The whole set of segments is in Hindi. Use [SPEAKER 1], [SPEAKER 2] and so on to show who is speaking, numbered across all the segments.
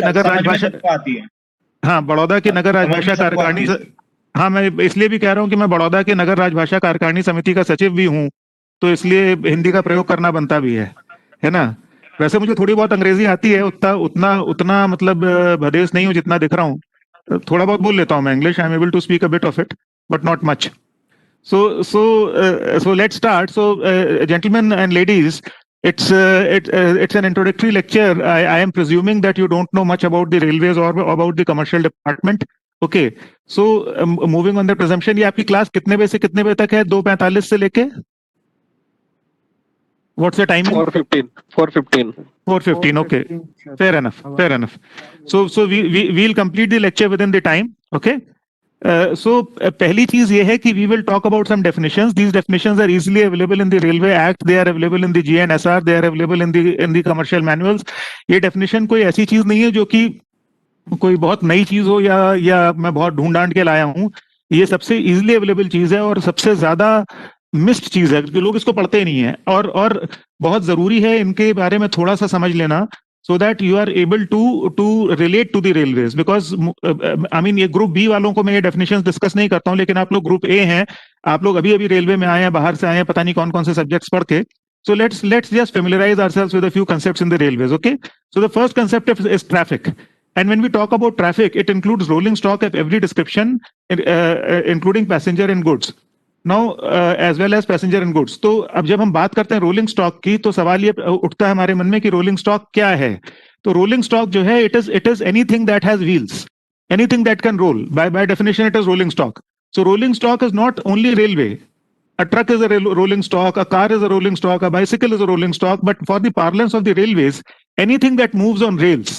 [SPEAKER 1] नगर
[SPEAKER 2] समझ में
[SPEAKER 1] राजभाषा,
[SPEAKER 2] सबको आती है।
[SPEAKER 1] हाँ, बड़ौदा की नगर
[SPEAKER 2] समझ में
[SPEAKER 1] राजभाषा
[SPEAKER 2] सबको
[SPEAKER 1] कार्यकारिणी
[SPEAKER 2] आती है।
[SPEAKER 1] हाँ, मैं इसलिए भी कह रहा हूँ कि मैं बड़ौदा की नगर राजभाषा कार्यकारिणी समिति का सचिव भी हूँ, तो इसलिए हिंदी का प्रयोग करना बनता भी है ना। वैसे मुझे थोड़ी बहुत अंग्रेजी आती है, उतना उतना उतना मतलब भदेश नहीं हूँ जितना दिख रहा हूँ। थोड़ा बहुत बोल लेता हूँ मैं English, I am able to speak a bit of it, but not much. So let's start. So, gentlemen and ladies, it's an introductory lecture. I am presuming that you don't know much about the railways or about the commercial department. Okay. So, moving on the presumption, ये आपकी क्लास कितने बजे से कितने बजे तक है? 2:45 से लेके? What's the timing?
[SPEAKER 3] 4:15. 4:15.
[SPEAKER 1] 4:15. Okay. Fair enough. Fair enough. So we'll complete the lecture within the time. Okay. पहली चीज ये है कि we will talk about some definitions. These definitions are easily available in the railway act, they are available in the GNSR, they are available in the commercial manuals. ये डेफिनेशन कोई ऐसी चीज नहीं है जो कि कोई बहुत नई चीज हो या मैं बहुत ढूंढ ढांड के लाया हूँ. ये सबसे इजीली अवेलेबल चीज है और सबसे ज्यादा मिस्ड चीज है कि लोग इसको पढ़ते ही नहीं है, और बहुत जरूरी है इनके बारे में थोड़ा सा समझ लेना, so that you are able to relate to the railways, because I mean ये ग्रुप बी वालों को मैं ये डेफिनेशंस डिस्कस नहीं करता हूँ, लेकिन आप लोग ग्रुप ए हैं, आप लोग अभी अभी रेलवे में आए हैं, बाहर से आए हैं, पता नहीं कौन कौन से सब्जेक्ट्स पढ़ के. So let's just familiarize ourselves with a few concepts in the railways. Okay, so the first concept is traffic, and when we talk about traffic, it includes rolling stock of every description, including passenger and goods. Now as well as passenger and goods. तो अब जब हम बात करते हैं रोलिंग स्टॉक की, तो सवाल ये उठता है हमारे मन में कि रोलिंग स्टॉक क्या है. तो रोलिंग स्टॉक जो है, it is anything that has wheels, anything that can roll. By definition it is rolling stock. So rolling stock is not only railway. A truck is a rolling stock, a car is a rolling stock, a bicycle is a rolling stock, but for the parlance of the railways, anything that moves on rails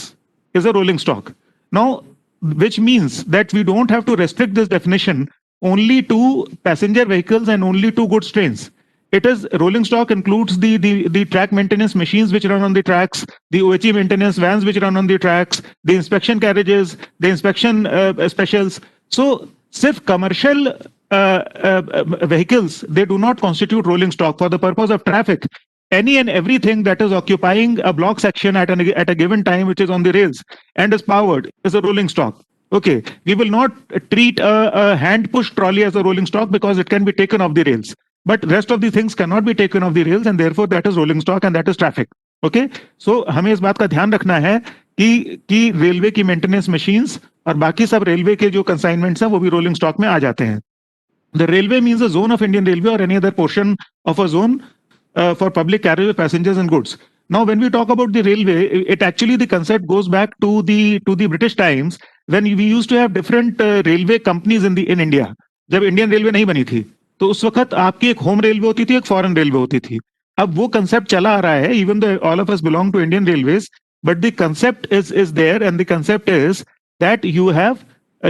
[SPEAKER 1] is a rolling stock. Now, which means that we don't have to restrict this definition only to passenger vehicles and only to goods trains. It is rolling stock includes the track maintenance machines which run on the tracks, the OHE maintenance vans which run on the tracks, the inspection carriages, the inspection specials. So, सिर्फ commercial vehicles, they do not constitute rolling stock. For the purpose of traffic, any and everything that is occupying a block section at a given time, which is on the rails and is powered, is a rolling stock. Okay, we will not treat a hand push trolley as a rolling stock because it can be taken off the rails, but rest of the things cannot be taken off the rails, and therefore that is rolling stock and that is traffic. Okay, so हमें इस बात का ध्यान रखना है कि रेलवे की मेंटेनेंस मशीन्स और बाकी सब रेलवे के जो कंसाइनमेंट्स हैं वो भी रोलिंग स्टॉक में आ जाते हैं. The railway means a zone of Indian Railway or any other portion of a zone for public carriage of passengers and goods. Now, when we talk about the railway, it actually, the concept goes back to the British times when we used to have different railway companies in India. जब इंडियन रेलवे नहीं बनी थी, तो उस वक्त आपकी एक होम रेलवे होती थी, एक फॉरेन रेलवे होती थी. अब वो कंसेप्ट चला आ रहा है, even though all of us belong to Indian railways, but the concept is there, and the concept is that you have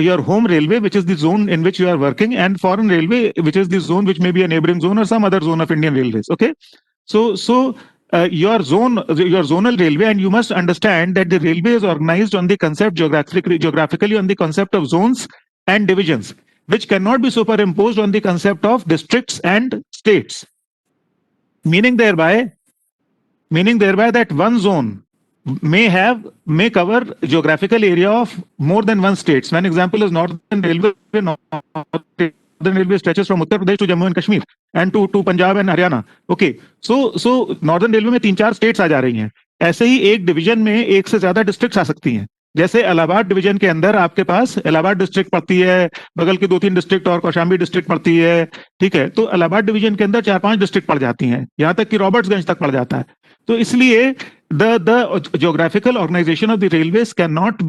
[SPEAKER 1] your home railway, which is the zone in which you are working, and foreign railway, which is the zone which may be a neighboring zone or some other zone of Indian Railways. Okay, so your zonal railway, and you must understand that the railway is organized on the concept geographically on the concept of zones and divisions, which cannot be superimposed on the concept of districts and states. Meaning thereby that one zone may cover geographical area of more than one states. One example is Northern Railway. Northern Railway stretches from Uttar Pradesh to Jammu and Kashmir and to Punjab and Haryana. Okay, so Northern Railway में 3-4 states आ जा रही हैं. ऐसे ही एक डिवीजन में एक से ज्यादा डिस्ट्रिक्ट्स आ सकती हैं. जैसे इलाहाबाद डिवीजन के अंदर आपके पास इलाहाबाद डिस्ट्रिक्ट पड़ती है, बगल के 2-3 डिस्ट्रिक्ट और कौशाम्बी डिस्ट्रिक्ट पड़ती है. ठीक है, तो इलाहाबाद डिवीजन के अंदर 4-5 डिस्ट्रिक्ट पड़ जाती हैं, यहाँ तक कि रॉबर्ट्सगंज तक पड़ जाता है. तो इसलिए the geographical organization of the railways cannot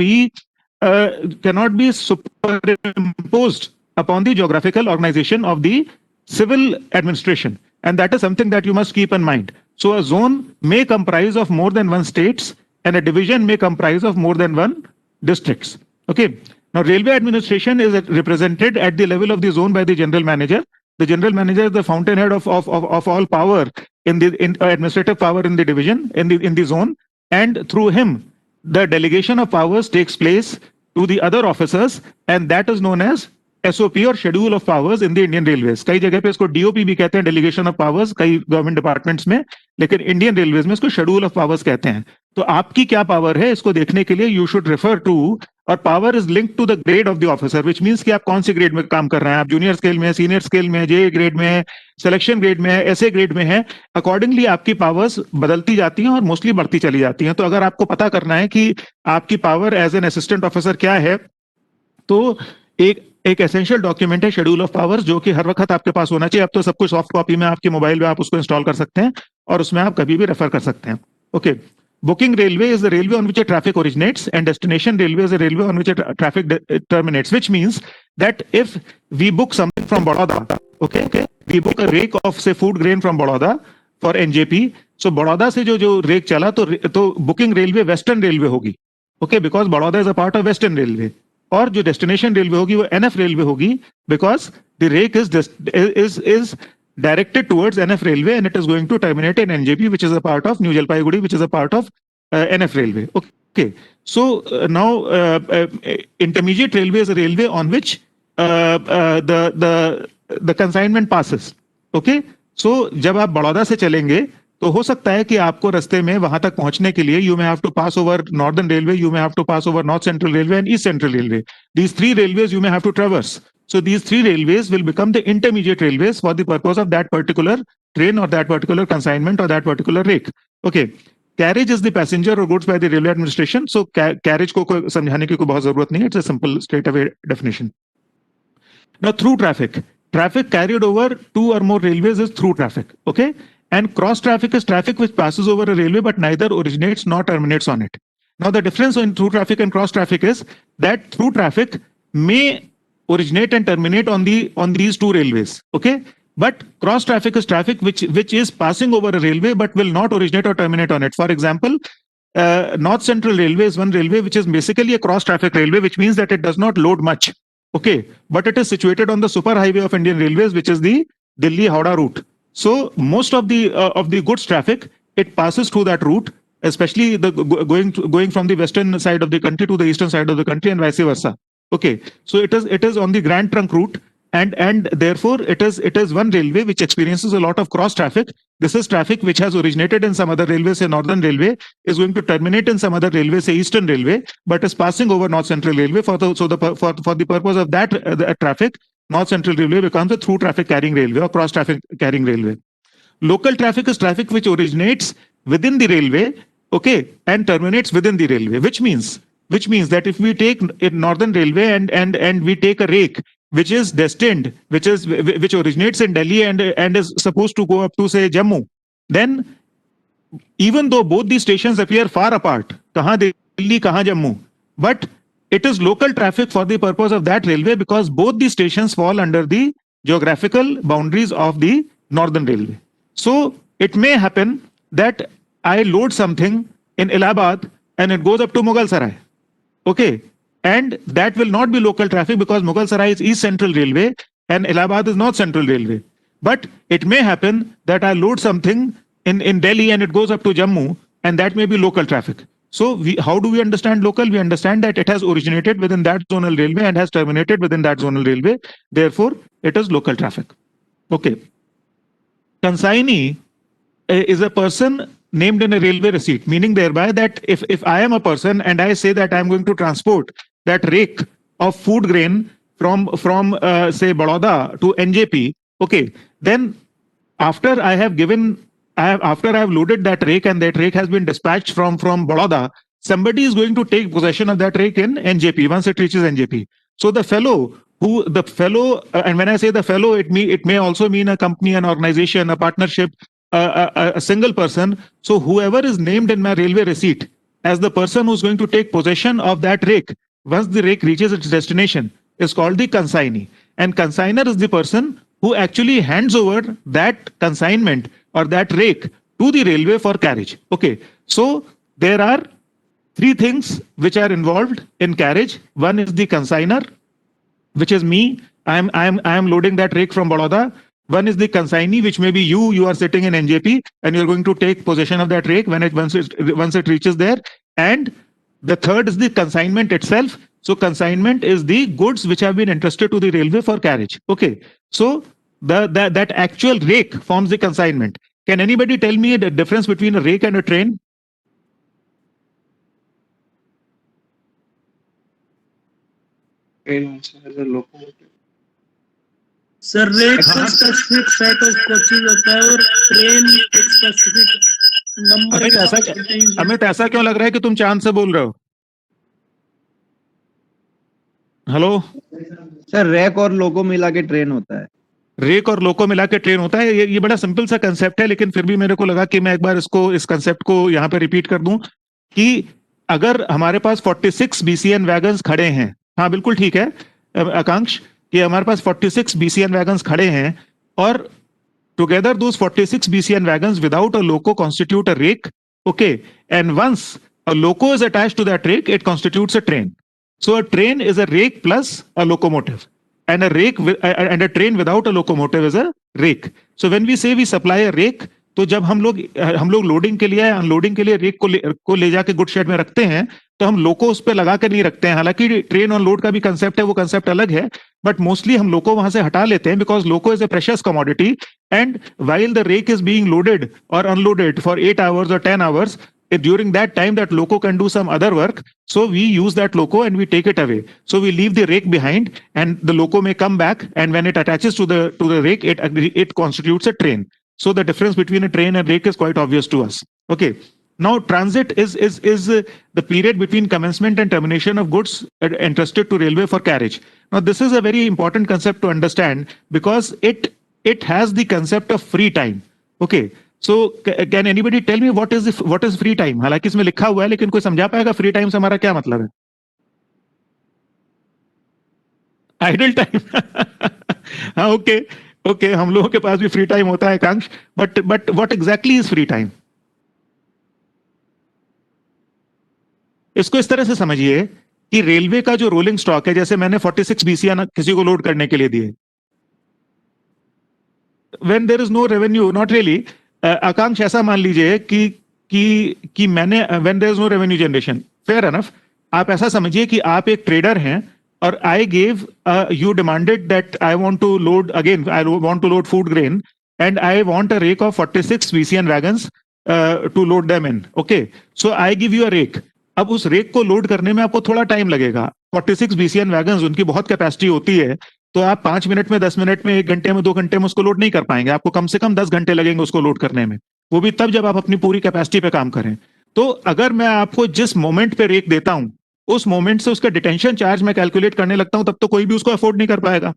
[SPEAKER 1] be superimposed upon the geographical organization of the civil administration, and that is something that you must keep in mind. So a zone may comprise of more than one states, and a division may comprise of more than one districts. Okay, now railway administration is represented at the level of the zone by the general manager. The general manager is the fountainhead of all power in administrative power in the division, in the zone, and through him the delegation of powers takes place to the other officers, and that is known as SOP or Schedule of Powers in the Indian Railways. कई जगह पे इसको DOP भी कहते हैं, Delegation of Powers, कई गवर्नमेंट डिपार्टमेंट्स में, लेकिन इंडियन रेलवेज में इसको शेड्यूल ऑफ पावर्स कहते हैं। तो आपकी क्या पावर है इसको देखने के लिए यू शुड रेफर टू, और power is linked to the grade of the officer, which means कि आप कौन से ग्रेड में काम कर रहे हैं, आप जूनियर स्केल में, सीनियर स्केल में, जे ग्रेड में है, सिलेक्शन ग्रेड में है, ऐसे ग्रेड में है, अकॉर्डिंगली आपकी पावर्स बदलती जाती हैं और मोस्टली बढ़ती चली जाती हैं। तो अगर आपको पता करना है कि आपकी power as an assistant officer क्या है, तो एक एसेंशियल डॉक्यूमेंट है शेड्यूल ऑफ पावर्स, जो कि हर वक्त आपके पास होना चाहिए। अब तो सब कुछ सॉफ्ट कॉपी में आपके मोबाइल में आप उसको इंस्टॉल कर सकते हैं और उसमें आप कभी भी रेफर कर सकते हैं। Okay, booking railway is the railway on which a traffic originates, and destination railway is a railway on which a traffic terminates, which means that if we book something from Baroda, okay, we book a rake of say food grain from Baroda for NJP, so Baroda से जो rake चला तो booking railway western railway होगी, okay, because Baroda is a part of western railway, और जो destination railway होगी वो NF railway होगी, because the rake is directed towards NF railway and it is going to terminate in NJP, which is a part of New Jalpaiguri, which is a part of NF railway. Okay, so now intermediate railway is a railway on which the consignment passes. Okay, so जब आप बड़ौदा से चलेंगे तो हो सकता है कि आपको रास्ते में वहां तक पहुंचने के लिए you may have to pass over Northern Railway, you may have to pass over North Central Railway and East Central Railway. These three railways you may have to traverse. So these three railways will become the intermediate railways for the purpose of that particular train or that particular consignment or that particular rake. Okay. Carriage is the passenger or goods by the railway administration. So carriage को समझाने की कोई बहुत जरूरत नहीं है. It's a simple straight away definition. Now through traffic. Traffic carried over two or more railways is through traffic. Okay. And cross traffic is traffic which passes over a railway but neither originates nor terminates on it. Now the difference in through traffic and cross traffic is that through traffic may originate and terminate on these two railways. Okay. But cross traffic is traffic which is passing over a railway but will not originate or terminate on it. For example, North Central Railway is one railway which is basically a cross traffic railway, which means that it does not load much. Okay, but it is situated on the super highway of Indian Railways, which is the Delhi Howrah route. So most of the goods traffic, it passes through that route, especially the going from the western side of the country to the eastern side of the country and vice versa. Okay, so it is on the Grand Trunk route. And therefore it is one railway which experiences a lot of cross traffic. This is traffic which has originated in some other railway, say Northern Railway, is going to terminate in some other railway, say Eastern Railway, but is passing over North Central Railway. For the purpose of that traffic, North Central Railway becomes a through traffic carrying railway or cross traffic carrying railway. Local traffic is traffic which originates within the railway, okay, and terminates within the railway, which means that if we take Northern Railway and we take a rake which is destined, which originates in Delhi and is supposed to go up to say Jammu, then even though both these stations appear far apart, kahan Delhi, kahan Jammu, but it is local traffic for the purpose of that railway because both these stations fall under the geographical boundaries of the Northern Railway. So it may happen that I load something in Allahabad and it goes up to Mughal Sarai. Okay. And that will not be local traffic because Mughal Sarai is East Central Railway and Allahabad is North Central Railway. But it may happen that I load something in Delhi and it goes up to Jammu, and that may be local traffic. So how do we understand local? We understand that it has originated within that zonal railway and has terminated within that zonal railway. Therefore, it is local traffic. Okay. Consignee is a person named in a railway receipt, meaning thereby that if I am a person and I say that I am going to transport that rake of food grain from say Baroda to NJP, okay, then after I have loaded that rake and that rake has been dispatched from Baroda, somebody is going to take possession of that rake in NJP once it reaches NJP. So the fellow, and when I say the fellow, it may also mean a company, an organization, a partnership, a single person. So whoever is named in my railway receipt as the person who's going to take possession of that rake once the rake reaches its destination is called the consignee. And consigner is the person who actually hands over that consignment or that rake to the railway for carriage. Okay, so there are three things which are involved in carriage. One is the consigner, which is me. I am loading that rake from Baroda. One is the consignee, which may be you are sitting in NJP and you're going to take possession of that rake once it reaches there. And the third is the consignment itself. So consignment is the goods which have been entrusted to the railway for carriage. Okay, so that actual rake forms the consignment. Can anybody tell me the difference between a rake and a train?
[SPEAKER 2] Train also has a locomotive.
[SPEAKER 3] Sir rake का स्पेसिफिक सेट ऑफ कोचेज होता है और ट्रेन एक स्पेसिफिक नंबर
[SPEAKER 1] अमित, ऐसा क्यों लग रहा है कि तुम चांद से बोल रहे हो? हेलो
[SPEAKER 4] सर, रैक और लोको मिला के ट्रेन होता है।
[SPEAKER 1] रेक और लोको मिला के ट्रेन होता है। ये बड़ा सिंपल सा कंसेप्ट है, लेकिन फिर भी मेरे को लगा कि मैं एक बार इस कंसेप्ट को यहाँ पे रिपीट कर दूं कि अगर हमारे पास 46 बीसीएन वैगन्स खड़े हैं, हाँ बिल्कुल ठीक है आकांक्ष, कि हमारे पास 46 बीसीएन वैगन्स खड़े हैं और together those 46 BCN wagons without a loco constitute a rake, okay, and once a loco is attached to that rake, it constitutes a train. So a train is a rake plus a locomotive, and a train without a locomotive is a rake. So when we say we supply a rake, तो जब हम लोग लोडिंग के लिए अनलोडिंग के लिए रेक को ले जाके गुड शेड में रखते हैं, तो हम लोको उस पर लगा के नहीं रखते हैं। हालांकि ट्रेन ऑन लोड का भी कंसेप्ट है, वो कंसेप्ट अलग है, बट मोस्टली हम लोको वहां से हटा लेते हैं because loco is a precious commodity, and while the rake is being loaded or unloaded for 8 hours or 10 hours, during that time that loco can do some other work, so we use that loco and we take it away. So we leave the rake behind and the loco may come back, and when it attaches to the rake, it constitutes a train. So the difference between a train and rake is quite obvious to us. Okay, now transit is the period between commencement and termination of goods entrusted to railway for carriage. Now this is a very important concept to understand because it has the concept of free time. Okay, so can anybody tell me what is free time? हालांकि इसमें लिखा हुआ है, लेकिन कोई समझा पाएगा फ्री टाइम से हमारा क्या मतलब है? आइडल टाइम हाँ, ओके ओके, हम लोगों के पास भी फ्री टाइम होता है Akanksh, but what exactly is free time? इसको इस तरह से समझिए कि रेलवे का जो रोलिंग स्टॉक है, जैसे मैंने 46 बीसीएन किसी को लोड करने के लिए दिए, when there is no revenue, not really, आकांक्ष ऐसा मान लीजिए कि मैंने when there is no revenue generation, fair enough, आप ऐसा समझिए कि आप एक ट्रेडर हैं और I gave you demanded that I want to load again, I want to load food grain and I want a rake of 46 VCN wagons to load them in. Okay, so I give you a rake. अब उस रेक को लोड करने में आपको थोड़ा टाइम लगेगा। 46 बीसीएन वैगन्स, उनकी बहुत कैपेसिटी होती है, तो आप 5 मिनट में, 10 मिनट में, 1 घंटे में, 2 घंटे में उसको लोड नहीं कर पाएंगे। आपको कम से कम 10 घंटे लगेंगे उसको लोड करने में, वो भी तब जब आप अपनी पूरी कैपेसिटी पे काम करें। तो अगर मैं आपको जिस मोमेंट पे रेक देता हूं, उस मोमेंट से उसका डिटेंशन चार्ज मैं कैलकुलेट करने लगता हूं, तब तो कोई भी उसको अफोर्ड नहीं कर पाएगा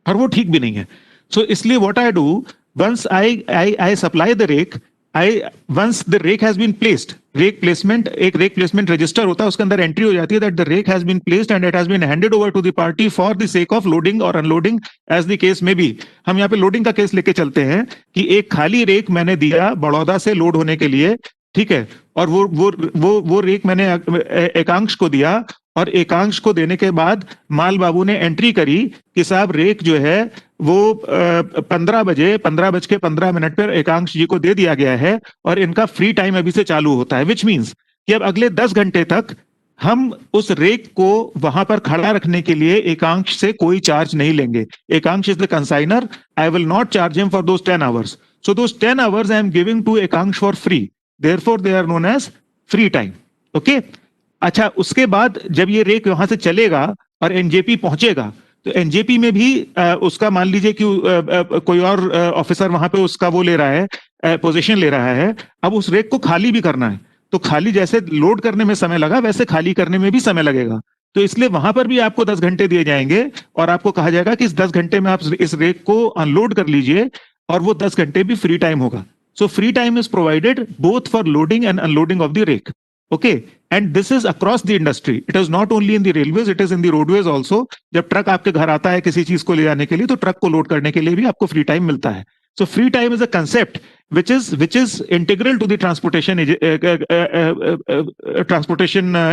[SPEAKER 1] और वो ठीक भी नहीं है। सो इसलिए what I do, once I supply the rake, once the rake has been placed, rake placement, एक rake placement register होता है, उसके अंदर एंट्री हो जाती है that the rake has been placed and it has been handed over to the party for the sake of loading or unloading as the case may be. हम यहाँ पे लोडिंग का केस लेके चलते हैं कि एक खाली रेक मैंने दिया बड़ौदा से लोड होने के लिए, ठीक है, और वो रेक मैंने एकांश को दिया, और एकांश को देने के बाद माल बाबू ने एंट्री करी कि साहब रेक जो है वो 15 बज के 15 मिनट पर एकांश जी को दे दिया गया है और इनका फ्री टाइम अभी से चालू होता है, विच मीन्स कि अब अगले 10 घंटे तक हम उस रेक को वहां पर खड़ा रखने के लिए एकांश से कोई चार्ज नहीं लेंगे। Ekansh is the consignor, I will not charge him for those 10 hours, so those 10 hours I am giving to Ekansh for free, therefore they are known as free time. Okay, अच्छा, उसके बाद जब ये रेक वहां से चलेगा और एनजेपी पहुंचेगा, तो एनजेपी में भी उसका मान लीजिए कि कोई और ऑफिसर वहां पे उसका वो ले रहा है, पोजीशन ले रहा है। अब उस रेक को खाली भी करना है, तो खाली जैसे लोड करने में समय लगा वैसे खाली करने में भी समय लगेगा, तो इसलिए वहां पर भी आपको 10 घंटे दिए जाएंगे और आपको कहा जाएगा कि इस 10 घंटे में आप इस रेक को अनलोड कर लीजिए, और वो 10 घंटे भी फ्री टाइम होगा। So free time is provided both for loading and unloading of the rake. Okay, and this is across the industry. It is not only in the railways, it is in the roadways also. जब ट्रक आपके घर आता है किसी चीज को ले जाने के लिए, तो ट्रक को लोड करने के लिए भी आपको फ्री टाइम मिलता है। So free time is a concept which is integral to the transportation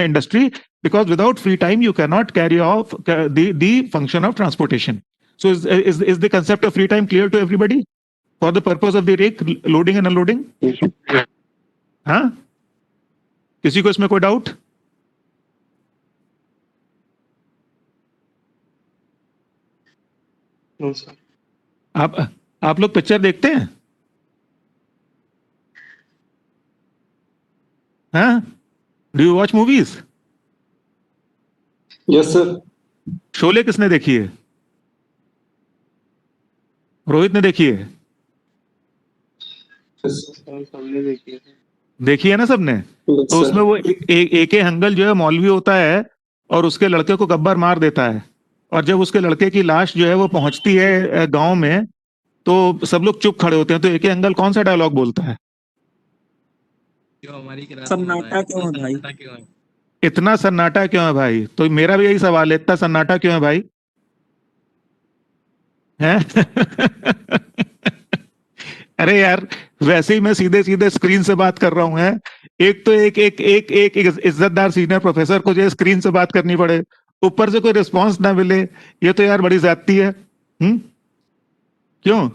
[SPEAKER 1] industry, because without free time you cannot carry off the function of transportation. So is the concept of free time clear to everybody for the purpose of the rake loading and unloading? हाँ, किसी को इसमें कोई डाउट?
[SPEAKER 2] No, sir.
[SPEAKER 1] आप लोग पिक्चर देखते हैं? हाँ, do you watch movies?
[SPEAKER 2] Yes sir.
[SPEAKER 1] Sholay किसने देखी है? रोहित ने देखी है?
[SPEAKER 2] सबने देखी है।
[SPEAKER 1] देखी है ना सबने? तो उसमें वो एक हंगल जो है मौलवी होता है और उसके लड़के को गब्बर मार देता है, और जब उसके लड़के की लाश जो है वो पहुंचती है गांव में, तो सब लोग चुप खड़े होते हैं। तो एक हंगल कौन सा डायलॉग बोलता है?
[SPEAKER 3] सन्नाटा क्यों है भाई?
[SPEAKER 1] इतना सन्नाटा क्यों है भाई? तो मेरा भी यही सवाल है, इतना सन्नाटा क्यों है भाई? हैं? अरे यार, वैसे ही मैं सीधे सीधे स्क्रीन से बात कर रहा हूं। है एक तो एक इज्जतदार सीनियर प्रोफेसर को जो है स्क्रीन से बात करनी पड़े, ऊपर से कोई रिस्पांस ना मिले, ये तो यार बड़ी ज्यादती है। क्यों?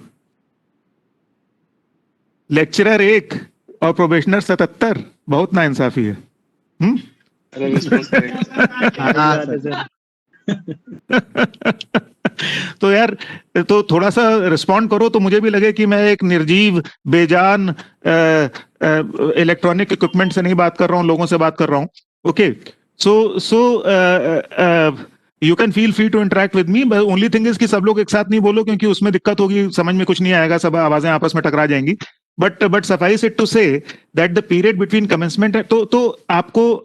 [SPEAKER 1] लेक्चरर 1 और प्रोबेशनर 77, बहुत नाइंसाफी है।
[SPEAKER 2] अरे रिस्पॉन्स करें।
[SPEAKER 4] हाँ सर।
[SPEAKER 1] तो यार, तो थोड़ा सा रिस्पॉन्ड करो तो मुझे भी लगे कि मैं एक निर्जीव बेजान इलेक्ट्रॉनिक इक्विपमेंट से नहीं बात कर रहा हूँ, लोगों से बात कर रहा हूँ। Okay, so you can feel free to interact with me, only thing is कि सब लोग एक साथ नहीं बोलो, क्योंकि उसमें दिक्कत होगी, समझ में कुछ नहीं आएगा, सब आवाजें आपस में टकरा जाएंगी। But suffice it to say that the period between commencement, तो आपको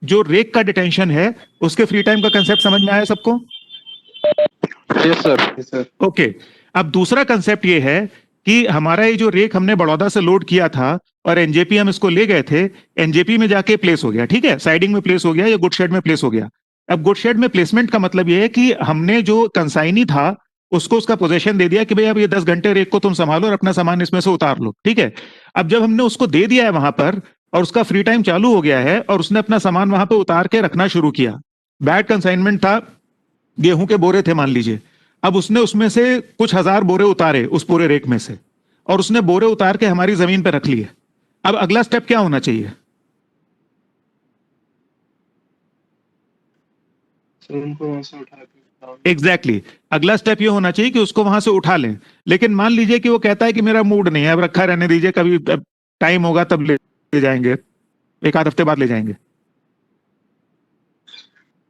[SPEAKER 1] जो रेक का डिटेंशन है उसके फ्री टाइम का कंसेप्ट समझ में आया सबको?
[SPEAKER 2] Yes sir. Yes sir.
[SPEAKER 1] Okay, अब दूसरा कंसेप्ट ये है कि हमारा ये जो रेक हमने बड़ौदा से लोड किया था और एनजेपी हम इसको ले गए थे, एनजेपी में जाके प्लेस हो गया, ठीक है, साइडिंग में प्लेस हो गया या गुड शेड में प्लेस हो गया। अब गुड शेड में प्लेसमेंट का मतलब ये है कि हमने जो कंसाइनी था उसको उसका पोजीशन दे दिया कि भाई अब ये 10 घंटे रेक को तुम संभालो और अपना सामान इसमें से उतार लो, ठीक है। अब जब हमने उसको दे दिया है वहां पर और उसका फ्री टाइम चालू हो गया है और उसने अपना सामान वहां पे उतार के रखना शुरू किया, बैड कंसाइनमेंट था, गेहूं के बोरे थे मान लीजिए, अब उसने उसमें से कुछ हजार बोरे उतारे उस पूरे रेक में से, और उसने बोरे उतार के हमारी जमीन पर रख लिए। अब अगला स्टेप क्या होना चाहिए?
[SPEAKER 2] सर उनको वहां से उठा के
[SPEAKER 1] एग्जैक्टली अगला स्टेप ये होना चाहिए कि उसको वहां से उठा लें। लेकिन मान लीजिए कि वो कहता है कि मेरा मूड नहीं है, अब रखा रहने दीजिए, कभी टाइम होगा तब ले जाएंगे, एक आध हफ्ते बाद ले जाएंगे।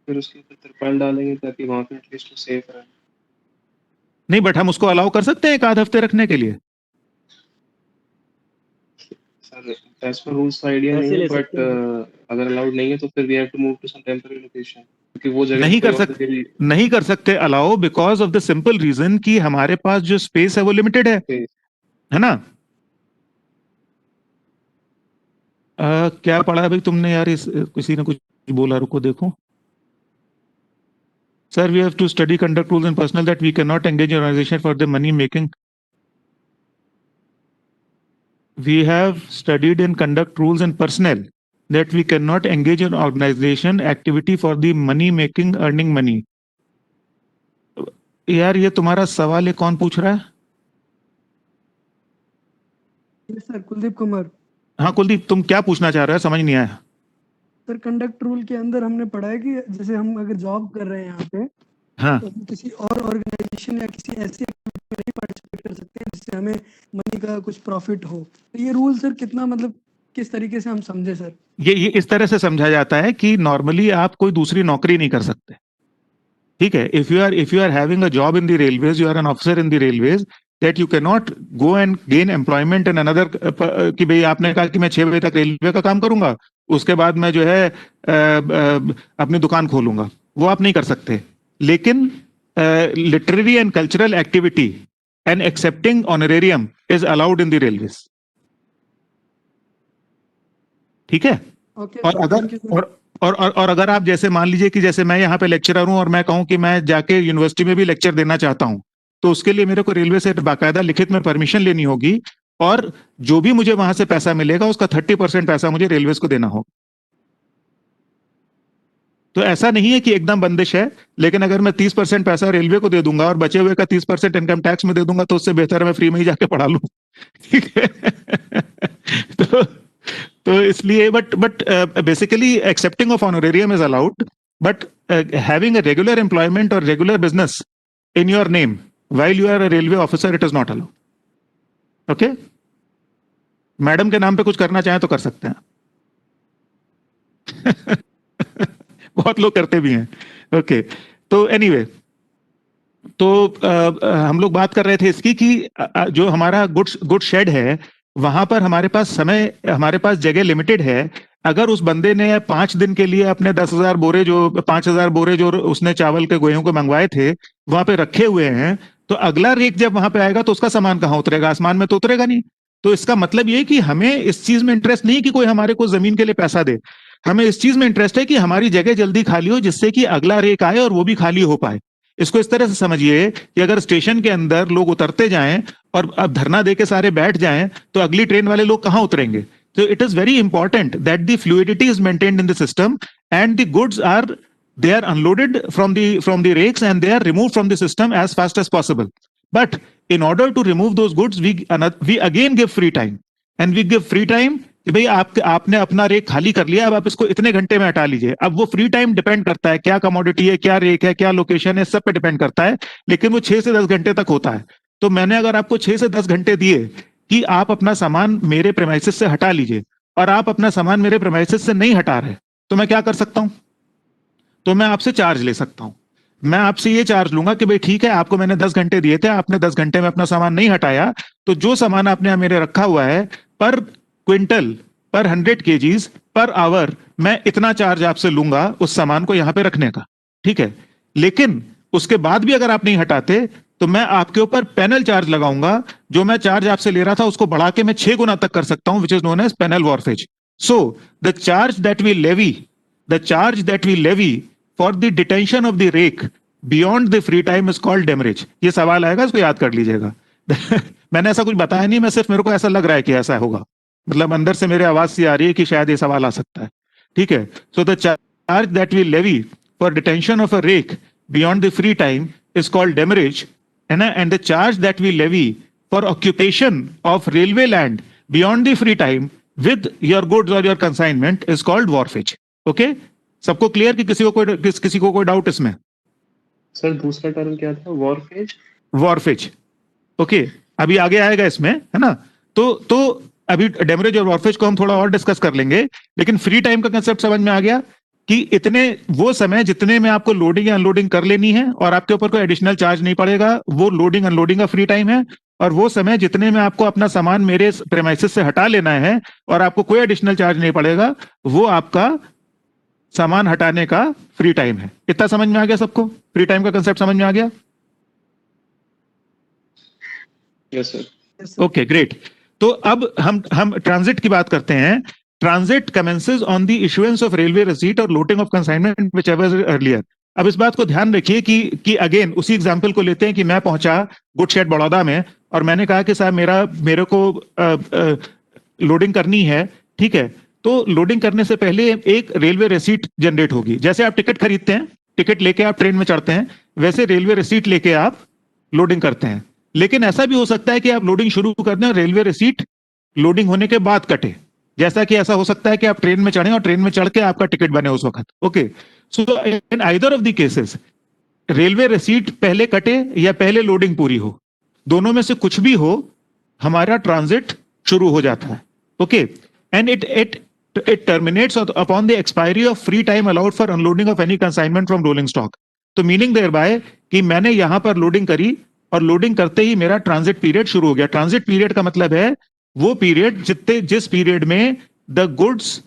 [SPEAKER 2] फिर उसके ऊपर तिरपाल डालेंगे ताकि वहां पे एटलीस्ट सेफ रहे।
[SPEAKER 1] नहीं, बट हम उसको अलाउ कर सकते हैं एक आध हफ्ते रखने के लिए।
[SPEAKER 2] Sir as per rules idea नहीं है, बट अगर अलाउड नहीं है तो फिर we have to move to some temporary location, क्योंकि वो जगह
[SPEAKER 1] नहीं
[SPEAKER 2] कोई
[SPEAKER 1] कर
[SPEAKER 2] और
[SPEAKER 1] सकते,
[SPEAKER 2] जगह भी
[SPEAKER 1] नहीं कर सकते allow, because of the simple reason कि हमारे पास जो स्पेस है वो लिमिटेड है ना। क्या पढ़ा है भाई तुमने यार? इस किसी ने कुछ बोला, रुको देखो। Sir, we have to study conduct rules and personnel that we cannot engage in organization for the money making. We have studied in conduct rules and personnel that we cannot engage in organization activity for the money making, earning money. यार ये तुम्हारा सवाल है, कौन पूछ रहा है?
[SPEAKER 5] सर कुलदीप कुमार।
[SPEAKER 1] हाँ कुलदीप, तुम क्या पूछना चाह रहे हो? समझ नहीं आया।
[SPEAKER 5] सर कंडक्ट रूल के अंदर हमने पढ़ा है कि जैसे हम अगर जॉब कर रहे हैं यहाँ पे,
[SPEAKER 1] हाँ,
[SPEAKER 5] तो हम किसी और ऑर्गेनाइजेशन या किसी ऐसी एक्टिविटी में नहीं पार्टिसिपेट कर सकते हैं जिससे हमें मनी का कुछ प्रॉफिट हो। तो ये रूल सर कितना मतलब किस तरीके से हम समझे सर?
[SPEAKER 1] ये इस तरह से समझा जाता है कि नॉर्मली आप कोई दूसरी नौकरी नहीं कर सकते, ठीक है। If you are having a job in the railways, you are an officer in the railways, that you can not go and gain employment in another, कि भाई आपने कहा कि मैं 6 बजे तक रेलवे का काम करूंगा, उसके बाद मैं जो है अपनी दुकान खोलूंगा, वो आप नहीं कर सकते। लेकिन literary and cultural activity and accepting honorarium is allowed in the railways, ठीक है।
[SPEAKER 5] ओके,
[SPEAKER 1] और अगर
[SPEAKER 5] थैंक यू सर।
[SPEAKER 1] और अगर आप जैसे मान लीजिए कि जैसे मैं यहाँ पे लेक्चरर हूं और मैं कहूं कि मैं जाके यूनिवर्सिटी में भी लेक्चर देना चाहता हूं, तो उसके लिए मेरे को रेलवे से बाकायदा लिखित में परमिशन लेनी होगी, और जो भी मुझे वहां से पैसा मिलेगा उसका 30% पैसा मुझे रेलवेज को देना होगा। तो ऐसा नहीं है कि एकदम बंदिश है, लेकिन अगर मैं 30% पैसा रेलवे को दे दूंगा और बचे हुए का 30% इनकम टैक्स में दे दूंगा, तो उससे बेहतर है मैं फ्री में ही जाके पढ़ा लूं, ठीक है। तो इसलिए but basically accepting of honorarium is allowed, but having a regular employment और regular business in your name while you are a railway officer, it is not allowed. Okay, madam के नाम पे कुछ करना चाहें तो कर सकते हैं। बहुत लोग करते भी हैं। ओके, तो एनीवे, तो हम लोग बात कर रहे थे इसकी कि जो हमारा गुड्स शेड है, वहां पर हमारे पास समय, हमारे पास जगह लिमिटेड है। अगर उस बंदे ने 5 दिन के लिए अपने 10,000 बोरे, जो 5,000 बोरे जो उसने चावल के गेहूं को मंगवाए थे वहां पे रखे हुए हैं, तो अगला रेक जब वहां पे आएगा तो उसका सामान कहाँ उतरेगा? आसमान में तो उतरेगा नहीं। तो इसका मतलब ये कि हमें इस चीज में इंटरेस्ट नहीं कि कोई हमारे को जमीन के लिए पैसा दे, हमें इस चीज में इंटरेस्ट है कि हमारी जगह जल्दी खाली हो, जिससे कि अगला रेक आए और वो भी खाली हो पाए। इसको इस तरह से समझिए कि अगर स्टेशन के अंदर लोग उतरते जाएं और अब धरना दे के सारे बैठ जाएं, तो अगली ट्रेन वाले लोग कहां उतरेंगे? So it is very important that the fluidity is maintained in the system and the goods are, they are unloaded from the rakes and they are removed from the system as fast as possible. But in order to remove those goods, we again give free time, and we give free time कि भाई आपने अपना रेक खाली कर लिया, अब आप इसको इतने घंटे में हटा लीजिए। अब वो फ्री टाइम डिपेंड करता है क्या कमोडिटी है, क्या रेक है, क्या लोकेशन है, सब पे डिपेंड करता है, लेकिन वो 6 से 10 घंटे तक होता है। तो मैंने अगर आपको 6 से 10 घंटे दिए कि आप अपना सामान मेरे प्रेमाइसिस से हटा लीजिए, और आप अपना सामान मेरे प्रेमाइसिस से नहीं हटा रहे, तो मैं क्या कर सकता हूं? तो मैं आपसे चार्ज ले सकता हूं। मैं आपसे ये चार्ज लूंगा कि भाई ठीक है, आपको मैंने 10 घंटे दिए थे, आपने 10 घंटे में अपना सामान नहीं हटाया, तो जो सामान आपने मेरे रखा हुआ है पर क्विंटल, पर 100 kgs, पर आवर, मैं इतना चार्ज आपसे लूंगा उस सामान को यहां पे रखने का। ठीक है, लेकिन उसके बाद भी अगर आप नहीं हटाते तो मैं आपके ऊपर पेनल चार्ज लगाऊंगा। जो मैं चार्ज आपसे ले रहा था उसको बढ़ा के मैं 6 गुना तक कर सकता हूं, which is known as penal wharfage. So the charge that we levy for the detention of the rake beyond the free time is called demurrage. ये सवाल आएगा, इसको याद कर लीजिएगा। मैंने ऐसा कुछ बताया नहीं, मैं सिर्फ, मेरे को ऐसा लग रहा है कि ऐसा होगा, मतलब अंदर से मेरे आवाज से आ रही है कि शायद ये सवाल आ सकता है। ठीक है, so the charge that we levy for detention of a rake beyond the free time is called demurrage, and the charge that we levy for occupation of railway land beyond the free time with your goods or your consignment is called wharfage. Okay, सबको क्लियर कि किसी को कोई डाउट इसमें?
[SPEAKER 2] सर दूसरा टर्म क्या था? वॉरफेज।
[SPEAKER 1] वॉरफेज, ओके, अभी आगे आएगा इसमें, है ना? तो अभी डेमरेज और वॉरफेज को हम थोड़ा और डिस्कस कर लेंगे, लेकिन फ्री टाइम का कंसेप्ट समझ में आ गया कि इतने वो समय जितने में आपको लोडिंग या अनलोडिंग कर लेनी है और आपके ऊपर कोई एडिशनल चार्ज नहीं पड़ेगा, वो लोडिंग अनलोडिंग का फ्री टाइम है। और वो समय जितने में आपको अपना सामान मेरे प्रेमाइसिस से हटा लेना है और आपको कोई एडिशनल चार्ज नहीं पड़ेगा, वो आपका सामान हटाने का फ्री टाइम है। इतना समझ में आ गया सबको? फ्री टाइम का कंसेप्ट समझ में आ गया?
[SPEAKER 2] Yes sir.
[SPEAKER 1] Okay, great. तो अब हम ट्रांजिट की बात करते हैं। Transit commences on the issuance of railway receipt or loading of consignment whichever is earlier. अब इस बात को ध्यान रखिए कि अगेन उसी एग्जांपल को लेते हैं कि मैं पहुंचा गुड शेड बड़ौदा में और मैंने कहा कि साहब मेरे को लोडिंग करनी है। ठीक है, तो लोडिंग करने से पहले एक रेलवे रिसीट जनरेट होगी। जैसे आप टिकट खरीदते हैं, टिकट लेके आप ट्रेन में चढ़ते हैं, वैसे रेलवे रिसीट लेके आप लोडिंग करते हैं। लेकिन ऐसा भी हो सकता है कि आप लोडिंग शुरू कर दें और रेलवे रिसीट लोडिंग होने के बाद कटे। जैसा कि ऐसा हो सकता है कि आप ट्रेन में चढ़े और ट्रेन में चढ़ के आपका टिकट बने उस वक्त। Okay, so in either of the cases railway receipt पहले कटे या पहले लोडिंग पूरी हो, दोनों में से कुछ भी हो, हमारा ट्रांजिट शुरू हो जाता है। Okay, and it terminates upon the expiry of free time allowed for unloading of any consignment from rolling stock. तो मीनिंग देयर बाय कि मैंने यहां पर लोडिंग करी और लोडिंग करते ही मेरा ट्रांजिट पीरियड शुरू हो गया। ट्रांजिट पीरियड का मतलब है वो पीरियड जिस पीरियड में द गुड्स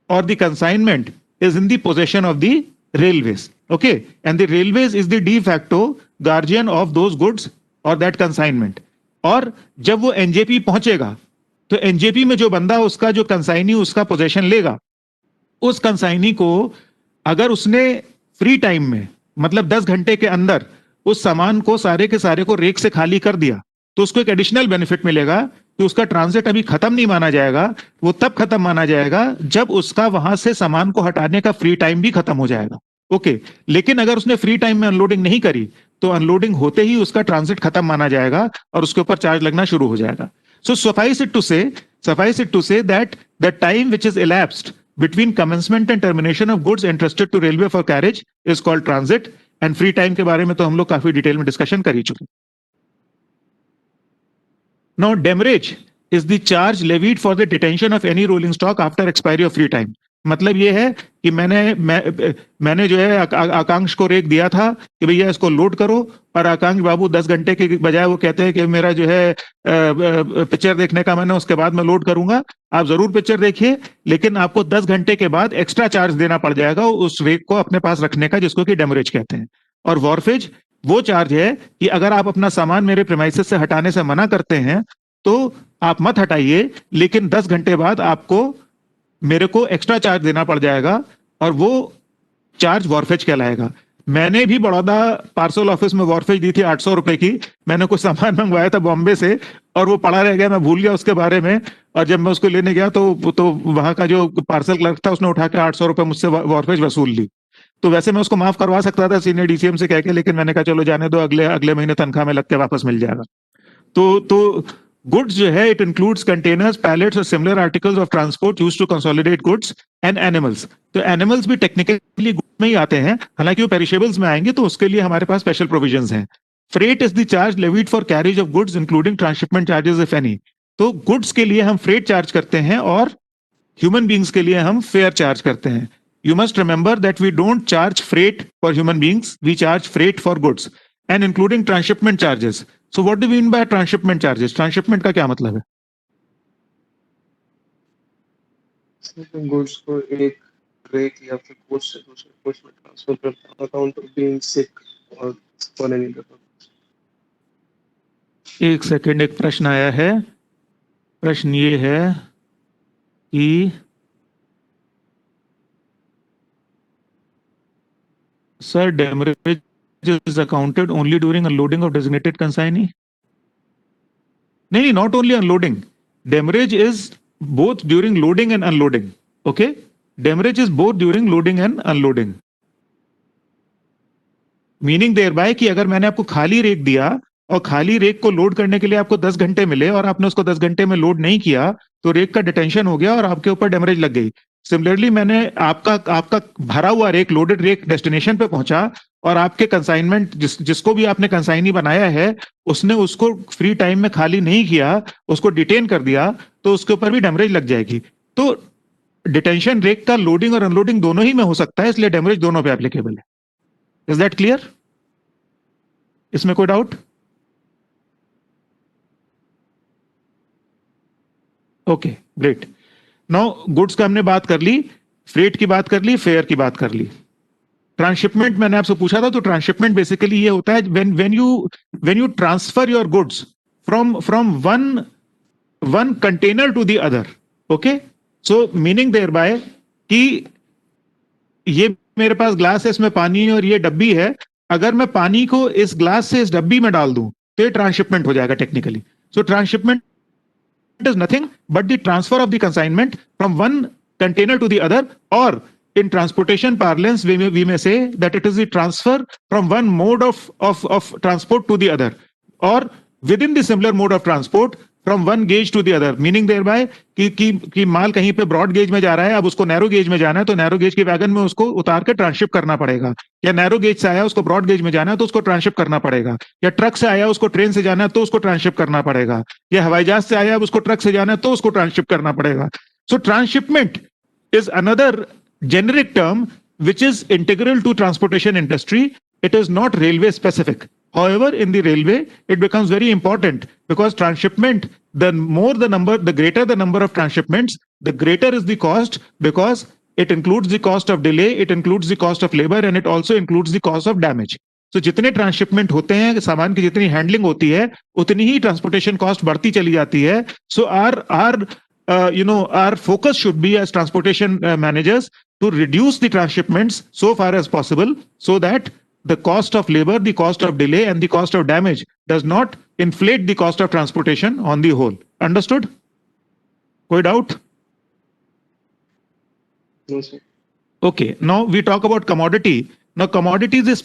[SPEAKER 1] और the consignment is in the possession of the railways. Okay, and the railways is the de facto guardian of those goods और दैट कंसाइनमेंट। और जब वो एनजेपी पहुंचेगा तो एनजेपी में जो बंदा उसका जो कंसाइनी उसका पोजेशन लेगा, उस कंसाइनी को अगर उसने फ्री टाइम में मतलब 10 घंटे के अंदर उस सामान को सारे के सारे को रेक से खाली कर दिया, तो उसको एक एडिशनल बेनिफिट मिलेगा कि उसका ट्रांजिट अभी खत्म नहीं माना जाएगा, वो तब खत्म माना जाएगा जब उसका वहां से सामान को हटाने का फ्री टाइम भी खत्म हो जाएगा। ओके, लेकिन अगर उसने फ्री टाइम में अनलोडिंग नहीं करी तो अनलोडिंग होते ही उसका ट्रांजिट खत्म माना जाएगा और उसके ऊपर चार्ज लगना शुरू हो जाएगा। सो suffice it to say that the time which is elapsed between commencement and termination of goods entrusted to railway for carriage is called transit, and free time के बारे में तो हम लोग काफी डिटेल में डिस्कशन कर ही चुके। Now, demurrage is the charge levied for the detention of any rolling stock after expiry of free time. मतलब ये है कि मैंने जो है आकांक्ष को रेक दिया था कि भैया इसको लोड करो, और आकांक्ष बाबू 10 घंटे के बजाय वो कहते हैं कि मेरा जो है पिक्चर देखने का मैंने उसके बाद मैं लोड करूंगा। आप जरूर पिक्चर देखिए, लेकिन आपको 10 घंटे के बाद एक्स्ट्रा चार्ज देना पड़ जाएगा उस रेक को अपने पास रखने का, जिसको कि डेमरेज कहते हैं। और वॉरफेज वो चार्ज है कि अगर आप अपना सामान मेरे प्रेमाइसेस से हटाने से मना करते हैं तो आप मत हटाइए, लेकिन 10 घंटे बाद आपको मेरे को एक्स्ट्रा चार्ज देना पड़ जाएगा, और वो चार्ज वॉरफेज कहलाएगा। मैंने भी बड़ौदा पार्सल ऑफिस में वॉरफेज दी थी 800 रुपए की। मैंने कुछ सामान मंगवाया था बॉम्बे से और वो पड़ा रह गया, मैं भूल गया उसके बारे में। और जब मैं उसको लेने गया तो वहां का जो पार्सल क्लर्क था उसने उठा के 800 रुपए मुझसे वॉरफेज वसूल ली। तो वैसे मैं उसको माफ करवा सकता था सीनियर डीसीएम से कह के, लेकिन मैंने कहा चलो जाने दो, अगले महीने तनख्वाह में लग के वापस मिल जाएगा। तो गुड्स जो है इट इंक्लूड्स कंटेनर्स, पैलेट्स और similar articles of transport used to consolidate goods and animals. तो एनिमल्स भी टेक्निकली गुड्स में ही आते हैं, हालांकि वो पेरिशेबल्स में आएंगे, तो उसके लिए हमारे पास स्पेशल प्रोविजंस हैं। Freight is the charge levied for carriage of goods including transshipment charges if any. तो गुड्स के लिए हम फ्रेट चार्ज करते हैं और ह्यूमन बींग्स के लिए हम फेयर चार्ज करते हैं। You must remember that we don't charge freight for human beings, we charge freight for goods and including transshipment charges. So what do we mean by transshipment charges? Transshipment का क्या मतलब है?
[SPEAKER 2] गुड्स को एक ट्रक या फिर कोच से दूसरे कोच में ट्रांसफर करता है अकाउंट ऑफ बीइंग सिक और फॉर एनी अदर पर्पस।
[SPEAKER 1] एक सेकंड, एक प्रश्न आया है। प्रश्न ये है कि Sir, demurrage is accounted only during unloading of designated consignee? नहीं, not only unloading. Demurrage is both during loading and unloading. Okay? Demurrage is both during loading and unloading. Meaning thereby कि अगर मैंने आपको खाली रेक दिया और खाली रेक को लोड करने के लिए आपको 10 घंटे मिले और आपने उसको 10 घंटे में लोड नहीं किया, तो रेक का डिटेंशन हो गया और आपके ऊपर डेमरेज लग गई। सिमिलरली मैंने आपका भरा हुआ रेक, लोडेड रेक डेस्टिनेशन पे पहुंचा और आपके कंसाइनमेंट जिसको भी आपने कंसाइनी बनाया है उसने उसको फ्री टाइम में खाली नहीं किया, उसको डिटेन कर दिया, तो उसके ऊपर भी डेमरेज लग जाएगी। तो डिटेंशन रेक का लोडिंग और अनलोडिंग दोनों ही में हो सकता है, इसलिए डेमरेज दोनों पे एप्लीकेबल है। Is that clear? इसमें कोई doubt? Okay, great. Now goods का हमने बात कर ली, फ्रेट की बात कर ली, फेयर की बात कर ली। ट्रांसशिपमेंट मैंने आपसे पूछा था, तो ट्रांसशिपमेंट बेसिकली ये होता है when you transfer your goods from one container to the other. Okay, so meaning thereby कि ये मेरे पास ग्लास है, इसमें पानी है और ये डब्बी है, अगर मैं पानी को इस ग्लास से इस डब्बी में डाल दूं तो ये ट्रांसशिपमेंट हो जाएगा technically. So transshipment is nothing but the transfer of the consignment from one container to the other, or in transportation parlance we may say that it is the transfer from one mode of transport to the other, or within the similar mode of transport from one gauge to the other, meaning thereby कि माल कहीं पे ब्रॉड गेज में जा रहा है, अब उसको नैरो गेज में जाना है, तो नैरो गेज के वैगन में उसको उतार के ट्रांसशिप करना पड़ेगा। या नैरो गेज से आया उसको ब्रॉड गेज में जाना है तो उसको ट्रांसशिप करना पड़ेगा। या ट्रक से आया उसको ट्रेन से जाना है तो उसको ट्रांसशिप करना पड़ेगा। या हवाई जहाज से आया उसको ट्रक से जाना है तो उसको ट्रांसशिप करना पड़ेगा। So transhipment is another generic term which is integral to transportation industry. It is not railway specific. However, in the railway, it becomes very important because transshipment, the greater the number of transshipments, the greater is the cost, because it includes the cost of delay, it includes the cost of labor, and it also includes the cost of damage. So जितने ट्रांसशिपमेंट होते हैं, सामान की जितनी हैंडलिंग होती है, उतनी ही ट्रांसपोर्टेशन कॉस्ट बढ़ती चली जाती है। So our focus should be as transportation managers to reduce the transshipments so far as possible, so that the cost of labor, the cost of delay, and the cost of damage does not inflate the cost of transportation on the whole. Understood? Koi doubt?
[SPEAKER 2] No, sir.
[SPEAKER 1] Okay, now we talk about commodity. Now commodity is a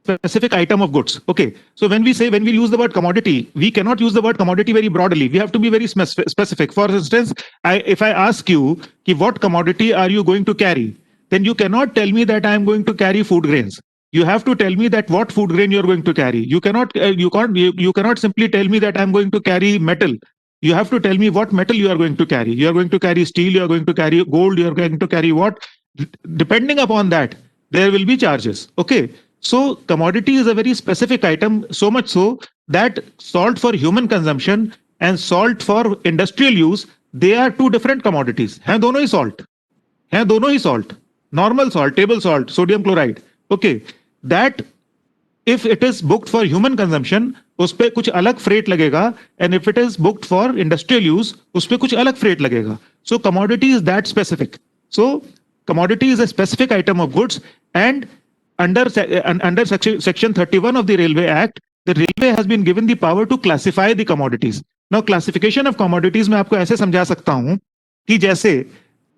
[SPEAKER 1] specific item of goods. Okay, so when we use the word commodity, we cannot use the word commodity very broadly. We have to be very specific. For instance, if I ask you ki what commodity are you going to carry, then you cannot tell me that I am going to carry food grains. You have to tell me that what food grain you are going to carry. You cannot simply tell me that I am going to carry metal. You have to tell me what metal you are going to carry. You are going to carry steel, you are going to carry gold, you are going to carry what? Depending upon that, there will be charges. Okay. So commodity is a very specific item, so much so that salt for human consumption and salt for industrial use, they are two different commodities. हैं दोनों ही salt. हैं दोनों ही salt. Normal salt, table salt, sodium chloride. Okay. That if it is booked for human consumption, उस पे कुछ अलग freight लगेगा, and if it is booked for industrial use, उस पे कुछ अलग freight लगेगा. So commodity is that specific. So commodity is a specific item of goods, and under section 31 of the Railway Act, the railway has been given the power to classify the commodities. Now classification of commodities मैं आपको ऐसे समझा सकता हूं कि जैसे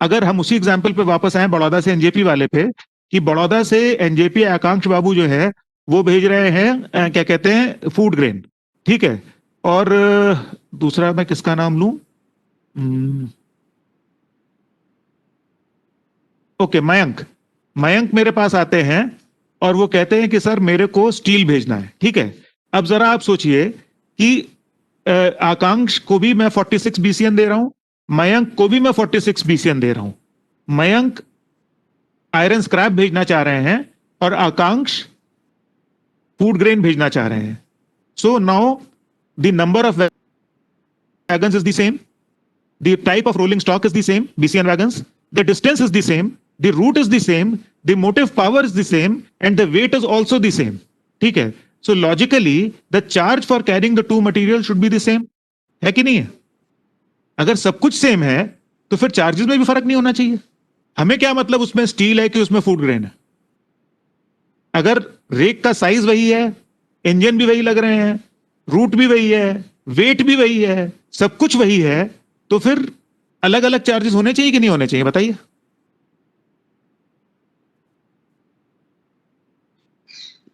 [SPEAKER 1] अगर हम उसी एग्जांपल पे वापस आए बड़ौदा से एनजेपी वाले पे, कि बड़ौदा से एनजेपी आकांक्ष बाबू जो है वो भेज रहे हैं क्या कहते हैं फूड ग्रेन, ठीक है, और दूसरा मैं किसका नाम लूं, ओके मयंक मेरे पास आते हैं और वो कहते हैं कि सर मेरे को स्टील भेजना है, ठीक है. अब जरा आप सोचिए कि आकांक्ष को भी मैं 46 BCN दे रहा हूं, मयंक को भी मैं 46 BCN दे रहा हूं. मयंक आयरन स्क्रैप भेजना चाह रहे हैं और आकांक्ष फूड ग्रेन भेजना चाह रहे हैं. So now the number of wagons is the same, the type of rolling stock is the same, BCN wagons, the distance is the same, the route is the same, the motive power is the same, and the weight is also the same. ठीक है. So logically the charge for carrying the two materials should be the same. है कि नहीं है? अगर सब कुछ सेम है तो फिर चार्जेस में भी फर्क नहीं होना चाहिए. हमें क्या मतलब उसमें स्टील है कि उसमें फूड ग्रेन है? अगर रेक का साइज वही है, इंजन भी वही लग रहे हैं, रूट भी वही है, वेट भी वही है, सब कुछ वही है, तो फिर अलग अलग चार्जेस होने चाहिए कि नहीं होने चाहिए, बताइए.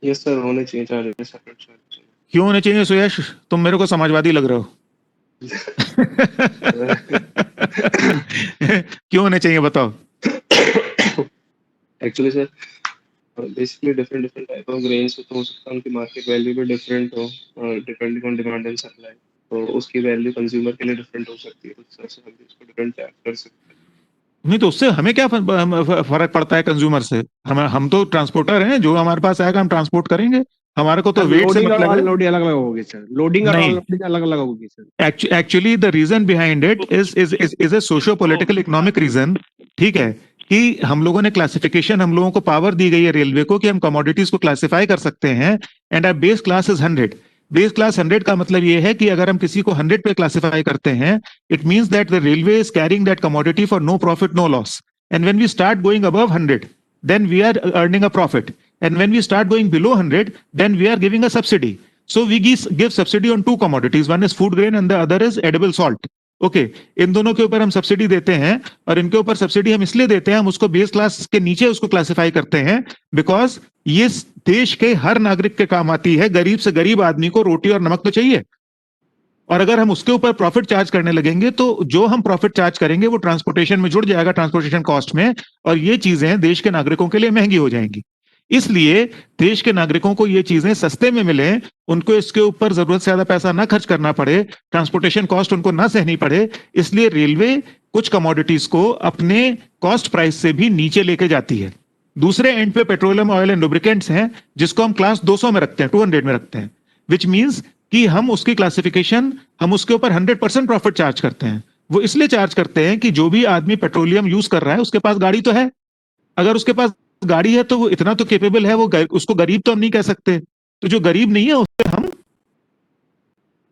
[SPEAKER 2] यस सर, होने चाहिए चार्जेस, सेपरेट चार्जेस.
[SPEAKER 1] क्यों होने चाहिए सुयश? तुम मेरे को समाजवादी लग रहे हो. क्यों होने चाहिए बताओ.
[SPEAKER 2] Actually sir basically different type of grains तो हो सकता है उनकी मार्केट वैल्यू भी डिफरेंट हो depending on demand and supply, तो उसकी वैल्यू कंज्यूमर के लिए डिफरेंट हो सकती है, उस तरह से हम इसको डिफरेंट चार्ज कर सकते हैं.
[SPEAKER 1] नहीं तो उससे हमें क्या फर्क पड़ता है कंज्यूमर से? हम तो ट्रांसपोर्टर हैं, जो हमारे पास आएगा हम ट्रांसपोर्ट करेंगे. हमारे को तो वेट से मतलब है.
[SPEAKER 6] लोडिंग अलग अलग होगी सर, लोडिंग और अनलोडिंग अलग अलग होगी sir.
[SPEAKER 1] Actually the reason behind it is a socio political economic reason, ठीक है, कि हम लोगों ने क्लासिफिकेशन, हम लोगों को पावर दी गई है रेलवे को कि हम कमोडिटीज को क्लासिफाई कर सकते हैं, and our base class is 100. Base class 100 का मतलब ये है कि अगर हम किसी को 100 पे क्लासिफाई करते हैं, it means that the railway is carrying that commodity for no profit no loss, and when we start going above 100 then we are earning a profit, and when we start going below 100 then we are giving a subsidy. So we give subsidy on two commodities, one is food grain and the other is edible salt. Okay, इन दोनों के ऊपर हम सब्सिडी देते हैं, और इनके ऊपर सब्सिडी हम इसलिए देते हैं, हम उसको बेस क्लास के नीचे उसको क्लासिफाई करते हैं बिकॉज ये देश के हर नागरिक के काम आती है. गरीब से गरीब आदमी को रोटी और नमक तो चाहिए, और अगर हम उसके ऊपर प्रॉफिट चार्ज करने लगेंगे तो जो हम प्रॉफिट चार्ज करेंगे वो ट्रांसपोर्टेशन में जुड़ जाएगा, ट्रांसपोर्टेशन कॉस्ट में, और ये चीजें देश के नागरिकों के लिए महंगी हो जाएंगी. इसलिए देश के नागरिकों को ये चीजें सस्ते में मिले, उनको इसके ऊपर जरूरत से ज्यादा पैसा ना खर्च करना पड़े, ट्रांसपोर्टेशन कॉस्ट उनको ना सहनी पड़े, इसलिए रेलवे कुछ कमोडिटीज को अपने कॉस्ट प्राइस से भी नीचे लेके जाती है. दूसरे एंड पे पेट्रोलियम ऑयल एंड लुब्रिकेंट्स हैं जिसको हम क्लास 200 में रखते हैं, 200 में रखते हैं, विच मीन्स कि हम उसकी क्लासिफिकेशन, हम उसके ऊपर 100% प्रॉफिट चार्ज करते हैं. वो इसलिए चार्ज करते हैं कि जो भी आदमी पेट्रोलियम यूज कर रहा है उसके पास गाड़ी तो है, अगर उसके पास गाड़ी है तो वो इतना तो केपेबल है, वो उसको गरीब तो हम नहीं कह सकते, तो जो गरीब नहीं है उससे हम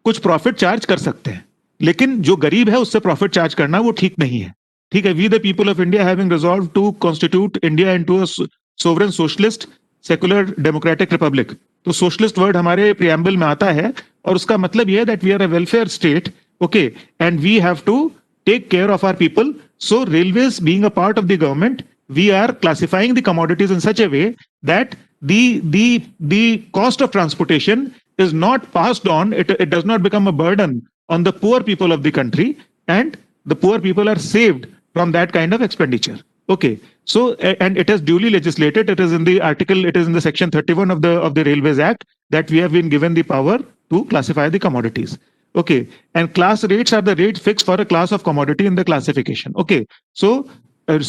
[SPEAKER 1] कुछ प्रॉफिट चार्ज कर सकते हैं, लेकिन जो गरीब है उससे प्रॉफिट चार्ज करना वो ठीक नहीं है. ठीक है. We the people of India having resolve to constitute India into a sovereign socialist secular democratic republic. तो सोशलिस्ट वर्ड हमारे प्रियम्बल में आता है, और उसका मतलब यह है that we are a welfare state, okay, and we have to take care of our people. So railways being a part of the government, we are classifying the commodities in such a way that the cost of transportation is not passed on, it does not become a burden on the poor people of the country, and the poor people are saved from that kind of expenditure. Okay, so and it is duly legislated, it is in the article, it is in the section 31 of the Railways Act that we have been given the power to classify the commodities. Okay, and class rates are the rates fixed for a class of commodity in the classification. Okay, so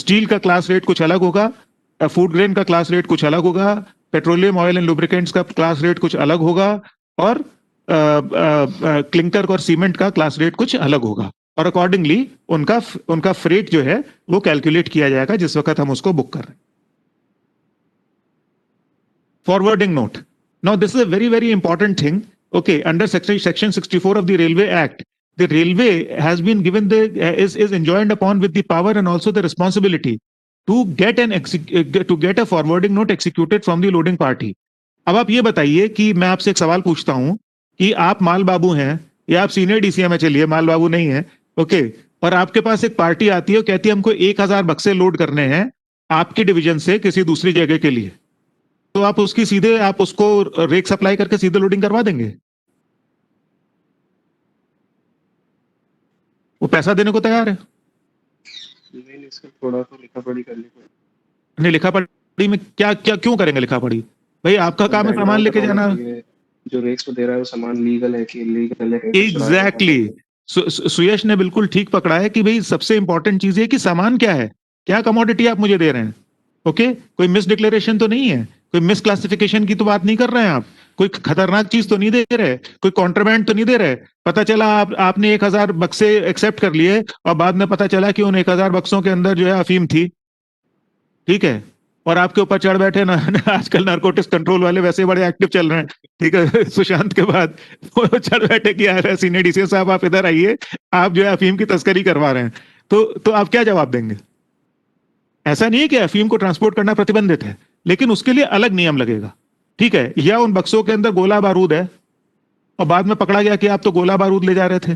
[SPEAKER 1] steel का class rate कुछ अलग होगा, food grain का class rate कुछ अलग होगा, petroleum oil and lubricants का class rate कुछ अलग होगा, और क्लिंकर और सीमेंट का क्लास रेट कुछ अलग होगा, और अकॉर्डिंगली उनका फ्रेट जो है वो कैलकुलेट किया जाएगा जिस वक्त हम उसको बुक कर रहे हैं. Forwarding note. Now this is a very, very important thing. Okay, under section 64 of the Railway Act, the railway has been given is enjoined upon with the power and also the responsibility to get a forwarding note executed from the loading party. अब आप ये बताइए कि मैं आपसे एक सवाल पूछता हूं कि आप माल बाबू हैं या आप सीनियर डीसीएम में, चलिए माल बाबू नहीं है, ओके, और आपके पास एक पार्टी आती है और कहती है हमको 1000 बक्से लोड करने हैं आपके डिवीजन से किसी दूसरी जगह के लिए, तो आप उसको रेक सप्लाई करके सीधे लोडिंग करवा देंगे? वो पैसा देने को तैयार है?
[SPEAKER 2] नहीं सर, थोड़ा तो लिखा पढ़ी करनी पड़ेगी.
[SPEAKER 1] नहीं, लिखा पढ़ी में क्या क्या क्यों करेंगे लिखा पढ़ी? भाई आपका काम है सामान लेके जाना.
[SPEAKER 2] जो रेक्स को दे रहा है वो सामान लीगल है कि इलीगल है?
[SPEAKER 1] एग्जैक्टली. सुयश ने बिल्कुल ठीक पकड़ा है कि भाई सबसे इंपॉर्टेंट चीज है कि सामान क्या है, क्या कमोडिटी आप मुझे दे रहे हैं. ओके, कोई मिस डिक्लेरेशन तो नहीं है, कोई मिस क्लासिफिकेशन की तो बात नहीं कर रहे हैं आप, कोई खतरनाक चीज तो नहीं दे रहे, कोई कॉन्ट्राबैंड तो नहीं दे रहे. पता चला आपने 1000 बक्से एक्सेप्ट कर लिए और बाद में पता चला कि उन 1000 बक्सों के अंदर जो है अफीम थी, ठीक है, और आपके ऊपर चढ़ बैठे ना. आजकल नारकोटिक्स कंट्रोल वाले वैसे बड़े एक्टिव चल रहे हैं, ठीक है, सुशांत के बाद वो चढ़ बैठे कि यार सीनियर डीसीएम साहब आप इधर आइए, आप जो है अफीम की तस्करी करवा रहे हैं. तो आप क्या जवाब देंगे? ऐसा नहीं है कि अफीम को ट्रांसपोर्ट करना प्रतिबंधित है, लेकिन उसके लिए अलग नियम लगेगा, ठीक है. या उन बक्सों के अंदर गोला बारूद है और बाद में पकड़ा गया कि आप तो गोला बारूद ले जा रहे थे,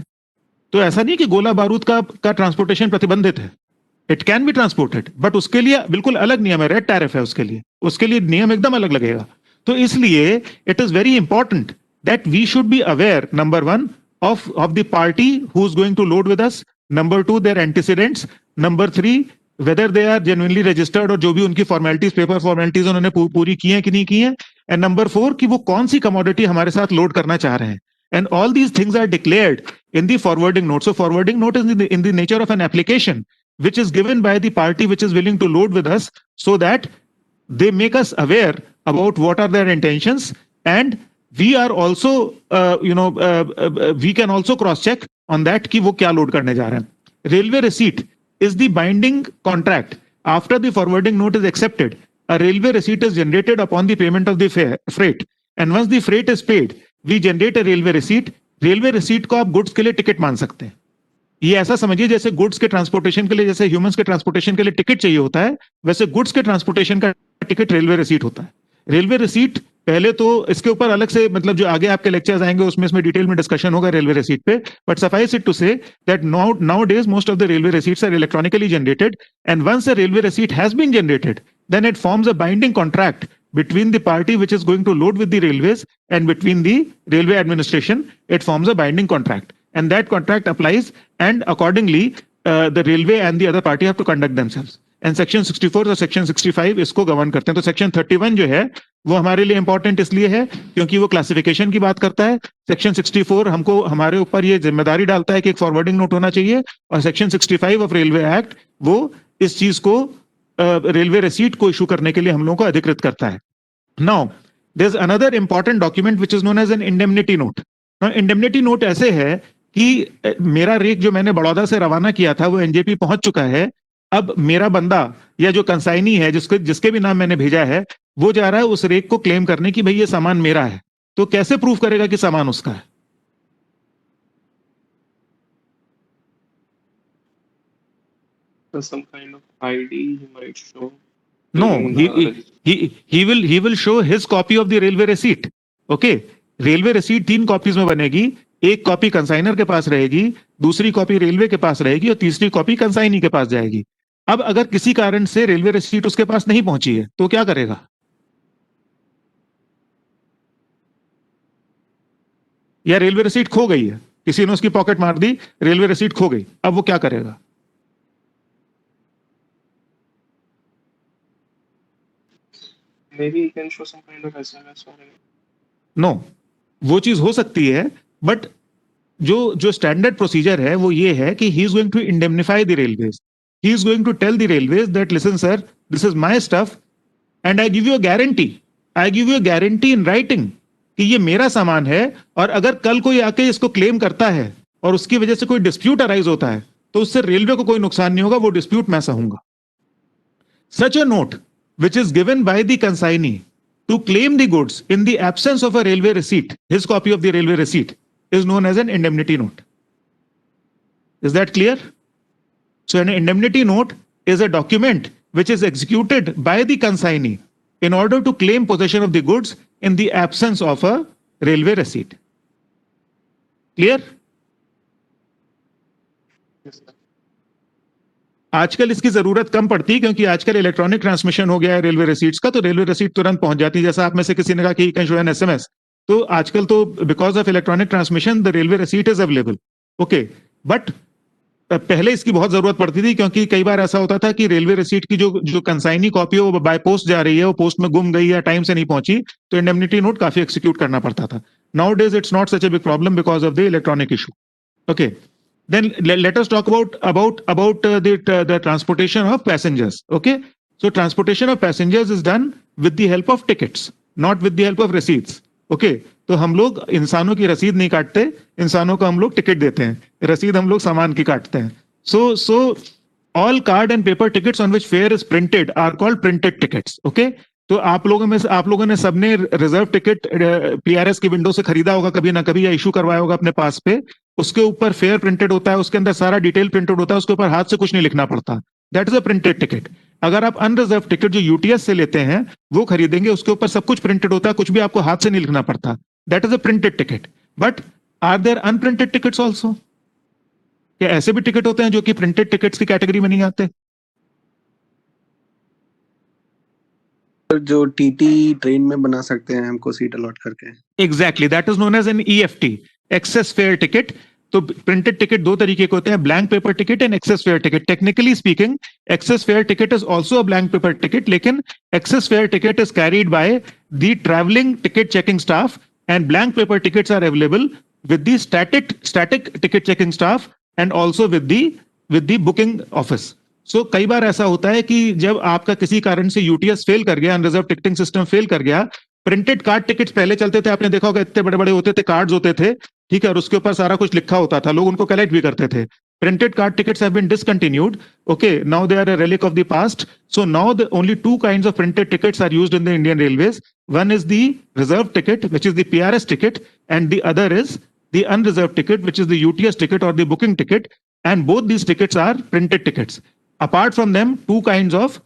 [SPEAKER 1] तो ऐसा नहीं कि गोला बारूद का ट्रांसपोर्टेशन प्रतिबंधित है. It can be transported, but उसके लिए बिल्कुल अलग नियम है, रेड टैरिफ है उसके लिए नियम एकदम अलग लगेगा. तो इसलिए it is very important that we should be aware, number 1, of the party who is going to load with us, number 2 their antecedents, number 3 whether they are genuinely registered, और जो भी उनकी फॉर्मेलिटीज, पेपर फॉर्मेलिटीज उन्होंने पूरी की हैं कि नहीं की हैं, एंड नंबर 4 कि वो कौन सी कमोडिटी हमारे साथ लोड करना चाह रहे हैं. And all these things are declared in the forwarding note. So forwarding note is in the nature of an application which is given by the party which is willing to load with us, so that they make us aware about what are their intentions, and we are also we can also cross check on that कि वो क्या load करने जा रहे हैं. Railway receipt is the binding contract. After the forwarding note is accepted, a railway receipt is generated upon the payment of the freight, and once the freight is paid, we generate a railway receipt. Railway receipt को आप गुड्स के लिए टिकट मान सकते हैं. ये ऐसा समझिए जैसे गुड्स के ट्रांसपोर्टेशन के लिए, जैसे ह्यूमंस के ट्रांसपोर्टेशन के लिए टिकट चाहिए होता है, वैसे गुड्स के ट्रांसपोर्टेशन का टिकट रेलवे रिसीट होता है. रेलवे रिसीट पहले तो इसके ऊपर अलग से, मतलब जो आगे आपके लेक्चर्स आएंगे उसमें इसमें डिटेल में डिस्कशन होगा रेलवे रिसीट पे, but suffice it to say that nowadays most of the railway receipts are electronically generated, and once a railway receipt has been generated, then it forms a binding contract between the party which is going to load with the railways and between the railway administration. It forms a binding contract, and that contract applies, and accordingly the railway and the other party have to conduct themselves. And section 64 और section 65 इसको गवर्न करते हैं. तो section 31 जो है वो हमारे लिए इंपॉर्टेंट इसलिए है क्योंकि वो क्लासिफिकेशन की बात करता है. सेक्शन 64 हमको, हमारे ऊपर ये जिम्मेदारी डालता है कि एक फॉरवर्डिंग नोट होना चाहिए, और सेक्शन 65 ऑफ रेलवे एक्ट वो इस चीज को रेलवे रिसीट को इशू करने के लिए हम लोगों को अधिकृत करता है. Now there is another important document which is known as an indemnity note. Indemnity note ऐसे है कि मेरा रेक जो मैंने बड़ौदा से रवाना किया था वो एनजेपी पहुंच चुका है. अब मेरा बंदा या जो कंसाइनी है जिसके भी नाम मैंने भेजा है वो जा रहा है उस रेक को क्लेम करने की भाई ये सामान मेरा है. तो कैसे प्रूव करेगा कि सामान उसका है?
[SPEAKER 2] So some kind of ID he might show.
[SPEAKER 1] No, he will show his copy of the railway receipt. Okay, railway receipt 3 copies में बनेगी. एक कॉपी कंसाइनर के पास रहेगी, दूसरी कॉपी रेलवे के पास रहेगी और तीसरी कॉपी कंसाइनी के पास जाएगी. अब अगर किसी कारण से रेलवे रिसीट उसके पास नहीं पहुंची है तो क्या करेगा? या रेलवे रिसीट खो गई है, किसी ने उसकी पॉकेट मार दी, रेलवे रिसीट खो गई, अब वो क्या करेगा?
[SPEAKER 2] Maybe he can show some kind of SMS or anything.
[SPEAKER 1] No, वो चीज हो सकती है, बट जो स्टैंडर्ड प्रोसीजर है वो ये है कि he is going to indemnify the railways. He is going to tell the railways that listen sir, this is my stuff and I give you a guarantee, I give you a guarantee in writing कि ये मेरा सामान है, और अगर कल कोई आके इसको क्लेम करता है और उसकी वजह से कोई डिस्प्यूट अराइज होता है तो उससे रेलवे को कोई नुकसान नहीं होगा, वो डिस्प्यूट मैं सहूंगा. Such a note which is given by the consignee to claim the goods in the absence of a railway receipt, his copy of the railway receipt, is known as an indemnity note. Is that clear? So an indemnity note is a document which is executed by the consignee in order to claim possession of the goods in the absence of a railway receipt. Clear? आजकल इसकी जरूरत कम पड़ती है क्योंकि आजकल इलेक्ट्रॉनिक ट्रांसमिशन हो गया है रेलवे रिसीट्स का, तो रेलवे रिसीट तुरंत पहुंच जाती है. जैसा आप में से किसी ने कहा कि कैन शो एन एसएमएस, तो आजकल तो because of electronic transmission the railway receipt is available. Okay, but पहले इसकी बहुत जरूरत पड़ती थी क्योंकि कई बार ऐसा होता था कि रेलवे रिसीट की जो कंसाइनी कॉपी है वो बाय पोस्ट जा रही है, वो पोस्ट में गुम गई या टाइम से नहीं पहुंची, तो इंडेमनिटी नोट काफी एक्सिक्यूट करना पड़ता था. Now days it's not such a big problem because of the electronic issue. Okay, then let us talk about the transportation of passengers. Okay, so transportation of passengers is done with the help of tickets, not with the help of receipts. Okay, तो हम लोग इंसानों की रसीद नहीं काटते, इंसानों को हम लोग टिकट देते हैं, रसीद हम लोग सामान की काटते हैं. So all card and paper tickets on which fare is printed are called printed tickets. Okay, तो आप लोगों ने सबने रिजर्व टिकट पीआरएस की विंडो से खरीदा होगा कभी ना कभी, या इशू करवाया होगा अपने पास पे. उसके ऊपर फेयर प्रिंटेड होता है, उसके अंदर सारा डिटेल प्रिंटेड होता है, उसके ऊपर हाथ से कुछ नहीं लिखना पड़ता. That is a printed ticket. अगर आप अनरिजर्व टिकट जो यूटीएस से लेते हैं वो खरीदेंगे, उसके ऊपर सब कुछ प्रिंटेड होता है, कुछ भी आपको हाथ से नहीं लिखना पड़ता. That is a printed ticket. But are there unprinted tickets also? क्या ऐसे भी टिकट होते हैं जो कि प्रिंटेड टिकट्स की कैटेगरी में नहीं आते?
[SPEAKER 7] जो टीटी ट्रेन में बना सकते हैं हमको सीट अलॉट करके.
[SPEAKER 1] Exactly, that is known as an EFT, excess fare ticket. तो प्रिंटेड टिकट दो तरीके के होते हैं, blank paper ticket and excess fare ticket. Technically speaking excess fare ticket is also a blank paper ticket, लेकिन excess fare ticket is carried by the travelling ticket checking staff and blank paper tickets are available with the static ticket checking staff and also with the booking office. So कई बार ऐसा होता है कि जब आपका किसी कारण से यूटीएस फेल कर गया, अनरिजर्व टिकटिंग सिस्टम फेल कर गया, प्रिंटेड कार्ड टिकट्स पहले चलते थे, आपने देखा होगा इतने बड़े बड़े होते थे, कार्ड्स होते थे, ठीक है, और उसके ऊपर सारा कुछ लिखा होता था, लोग उनको कलेक्ट भी करते थे. Printed card tickets have been discontinued. Okay, now they are a relic of the past. So now the only two kinds of printed tickets are used in the Indian Railways. One is the reserved ticket, which is the PRS ticket, and the other is the unreserved ticket, which is the UTS ticket or the booking ticket. And both these tickets are printed tickets. Apart from them, two kinds of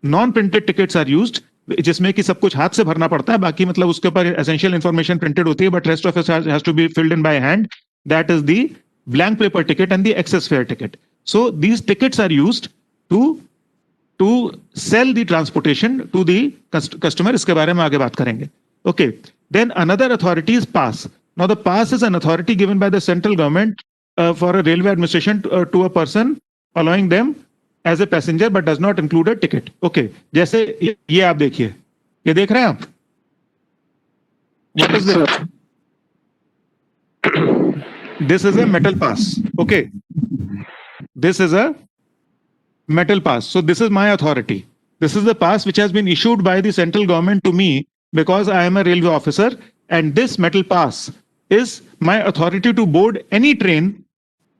[SPEAKER 1] non-printed tickets are used, जिसमें कि सब कुछ हाथ से भरना पड़ता है, बाकी मतलब उसके ऊपर एसेंशियल इंफॉर्मेशन प्रिंटेड होती है, but rest of it has to be filled in by hand. That is the blank paper ticket and the excess fare ticket. So these tickets are used to sell the transportation to the customer. इसके बारे में आगे बात करेंगे. Okay. Then another authority is pass. Now the pass is an authority given by the central government for a railway administration to a person, allowing them as a passenger but does not include a ticket. Okay. जैसे ये आप देखिए, ये देख रहे हैं आप? What is this? This is a metal pass. Okay. This is a metal pass. So this is my authority. This is the pass which has been issued by the central government to me because I am a railway officer, and this metal pass is my authority to board any train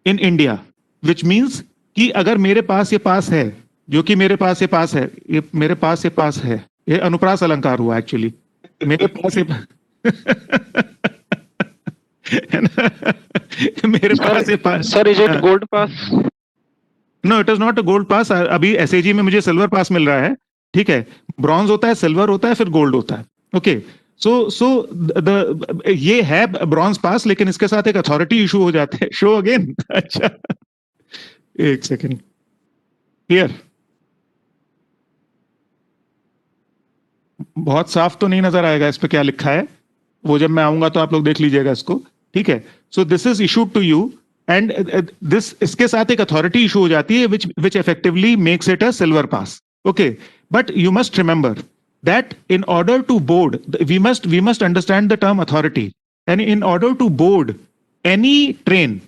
[SPEAKER 1] in India, which means कि अगर मेरे पास ये पास है, जो कि मेरे पास ये पास है, ये मेरे पास ये पास है, ये अनुप्रास अलंकार हुआ एक्चुअली, मेरे पास ये मेरे पास ये pass.
[SPEAKER 8] Sir, is it gold pass?
[SPEAKER 1] No, it is not a gold pass. अभी एसएजी में मुझे सिल्वर पास मिल रहा है, ठीक है. ब्रॉन्ज होता है, सिल्वर होता है, फिर गोल्ड होता है. ओके, सो ये है ब्रॉन्ज पास, लेकिन इसके साथ एक अथॉरिटी इशू हो जाते हैं. Show again. अच्छा, एक सेकेंड. क्लियर? बहुत साफ तो नहीं नजर आएगा इस पे क्या लिखा है, वो जब मैं आऊंगा तो आप लोग देख लीजिएगा इसको, ठीक है. So this is issued to you and this, इसके साथ एक अथॉरिटी इशू हो जाती है which effectively makes it a silver pass. Okay, but you must remember that in order to board, we must understand the term authority, and in order to board any train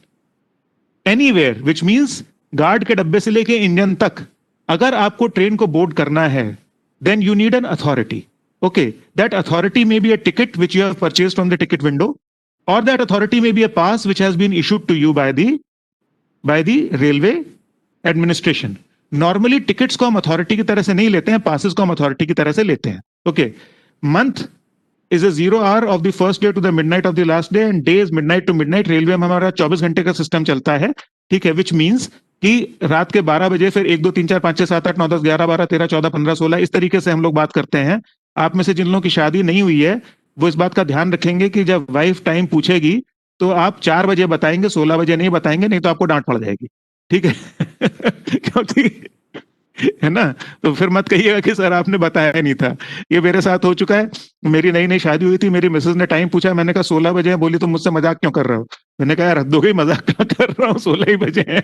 [SPEAKER 1] anywhere, which means guard के डब्बे से लेके इंजन तक, अगर आपको ट्रेन को बोर्ड करना है, then you need an authority. Okay, that authority may be a ticket which you have purchased from the ticket window, or that authority may be a pass which has been issued to you by the railway administration. Normally tickets को हम अथॉरिटी की तरह से नहीं लेते हैं, passes को हम अथॉरिटी की तरह से लेते हैं. Okay, month is a 0 hour of the first day to the midnight of the last day, and day is midnight to midnight. Railway में हमारा 24 घंटे का सिस्टम चलता है, ठीक है, which means कि रात के 12 बजे फिर 1 2 3 4 5 6 7 8 9 10 11 12 13 14 15 16 इस तरीके से हम लोग बात करते हैं. आप में से जिन लोगों की शादी नहीं हुई है वो इस बात का ध्यान रखेंगे कि जब वाइफ टाइम पूछेगी तो आप 4 बजे बताएंगे, 16 बजे नहीं बताएंगे, नहीं तो आपको डांट पड़ जाएगी, ठीक है. क्योंकि है ना, तो फिर मत कहिएगा कि सर आपने बताया नहीं था. ये मेरे साथ हो चुका है. मेरी नई नई शादी हुई थी, मेरी मिसेज ने टाइम पूछा, मैंने कहा 16 बजे है. बोली तुम मुझसे मजाक क्यों कर रहे हो? मैंने कहा यार हद हो गई, मजाक क्या कर रहा हूँ, 16 ही बजे हैं.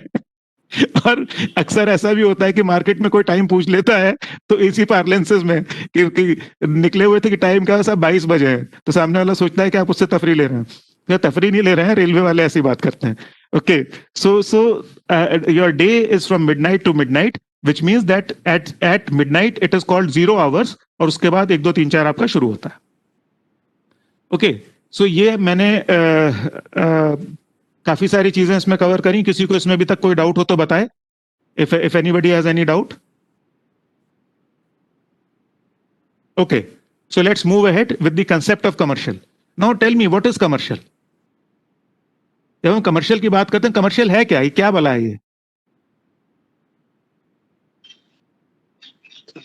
[SPEAKER 1] और अक्सर ऐसा भी होता है कि मार्केट में कोई टाइम पूछ लेता है तो इसी पार्लेंसेस में कि निकले हुए थे कि टाइम क्या साहब 22 बजे है, तो सामने वाला सोचता है कि आप उससे तफरी ले रहे हैं. तो तफरी नहीं ले रहे हैं, रेलवे वाले ऐसी बात करते हैं. Okay, so your day is from midnight to midnight, which means that at midnight it is called 0 hours, और उसके बाद 1 2 3 4 आपका शुरू होता है. ओके, सो ये मैंने काफी सारी चीजें इसमें कवर करी. किसी को इसमें अभी तक कोई डाउट हो तो बताए, if anybody has any doubt. Okay, so let's move ahead with the concept of commercial. Now tell me, what is commercial? जब हम कमर्शियल की बात करते हैं, कमर्शियल है क्या, ये क्या भला है? ये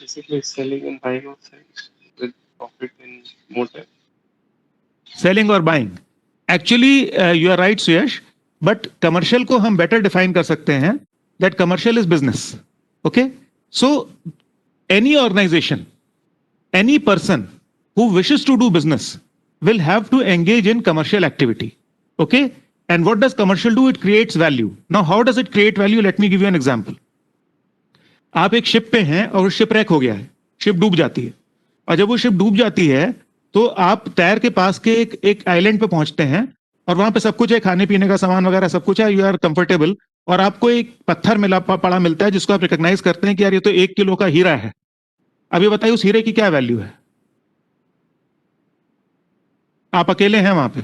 [SPEAKER 2] Basically selling and buying of things with profit in motive.
[SPEAKER 1] Selling और buying. Actually you are right Suyash, but commercial को हम बेटर डिफाइन कर सकते हैं that commercial is business. Okay, so any organisation, any person who wishes to do business will have to engage in commercial activity. Okay, and what does commercial do? It creates value. Now how does it create value? Let me give you an example. आप एक शिप पे हैं और शिप रैक हो गया है, शिप डूब जाती है, और जब वो शिप डूब जाती है तो आप तैर के पास के एक आइलैंड पे पहुंचते हैं और वहां पे सब कुछ है, खाने पीने का सामान वगैरह सब कुछ है, यू आर कंफर्टेबल, और आपको एक पत्थर पड़ा मिलता है जिसको आप रिकॉग्नाइज करते हैं कि यार ये तो 1 किलो का हीरा है. अब ये बताइए उस हीरे की क्या वैल्यू है? आप अकेले हैं वहां पे,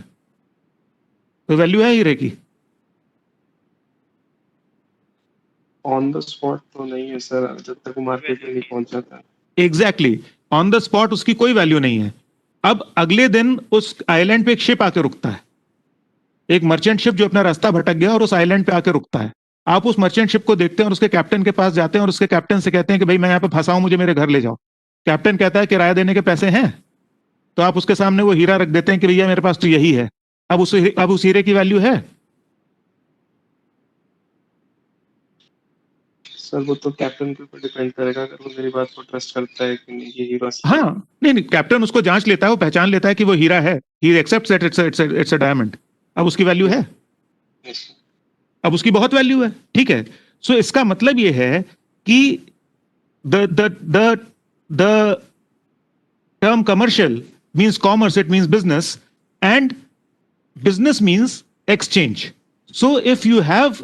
[SPEAKER 1] तो वैल्यू है हीरे की?
[SPEAKER 2] ऑन द स्पॉट तो नहीं है सर, जब तक वो मार्केट में नहीं पहुंच जाता.
[SPEAKER 1] एग्जैक्टली, ऑन द स्पॉट उसकी कोई वैल्यू नहीं है. अब अगले दिन उस आइलैंड पे एक शिप आके रुकता है, एक मर्चेंट शिप जो अपना रास्ता भटक गया और उस आइलैंड पे आके रुकता है. आप उस मर्चेंट शिप को देखते हैं और उसके कैप्टन के पास जाते हैं और उसके कैप्टन से कहते हैं कि भाई मैं यहाँ पे फंसा हूं, मुझे मेरे घर ले जाओ. कैप्टन कहता है किराया देने के पैसे हैं, तो आप उसके सामने वो हीरा रख देते हैं कि भैया मेरे पास तो यही है. अब उस हीरे की वैल्यू है?
[SPEAKER 2] सर वो तो कैप्टन के ऊपर डिपेंड करेगा, अगर वो मेरी बात को ट्रस्ट करता है कि नहीं ये हीरा.
[SPEAKER 1] हाँ, नहीं, कैप्टन उसको जांच लेता है, वो पहचान लेता है कि वो हीरा है, he accepts that it's a diamond. अब उसकी वैल्यू है? अब उसकी बहुत वैल्यू है, ठीक है. सो इसका मतलब ये है कि the term commercial means commerce, it means business, and business means exchange. So if you have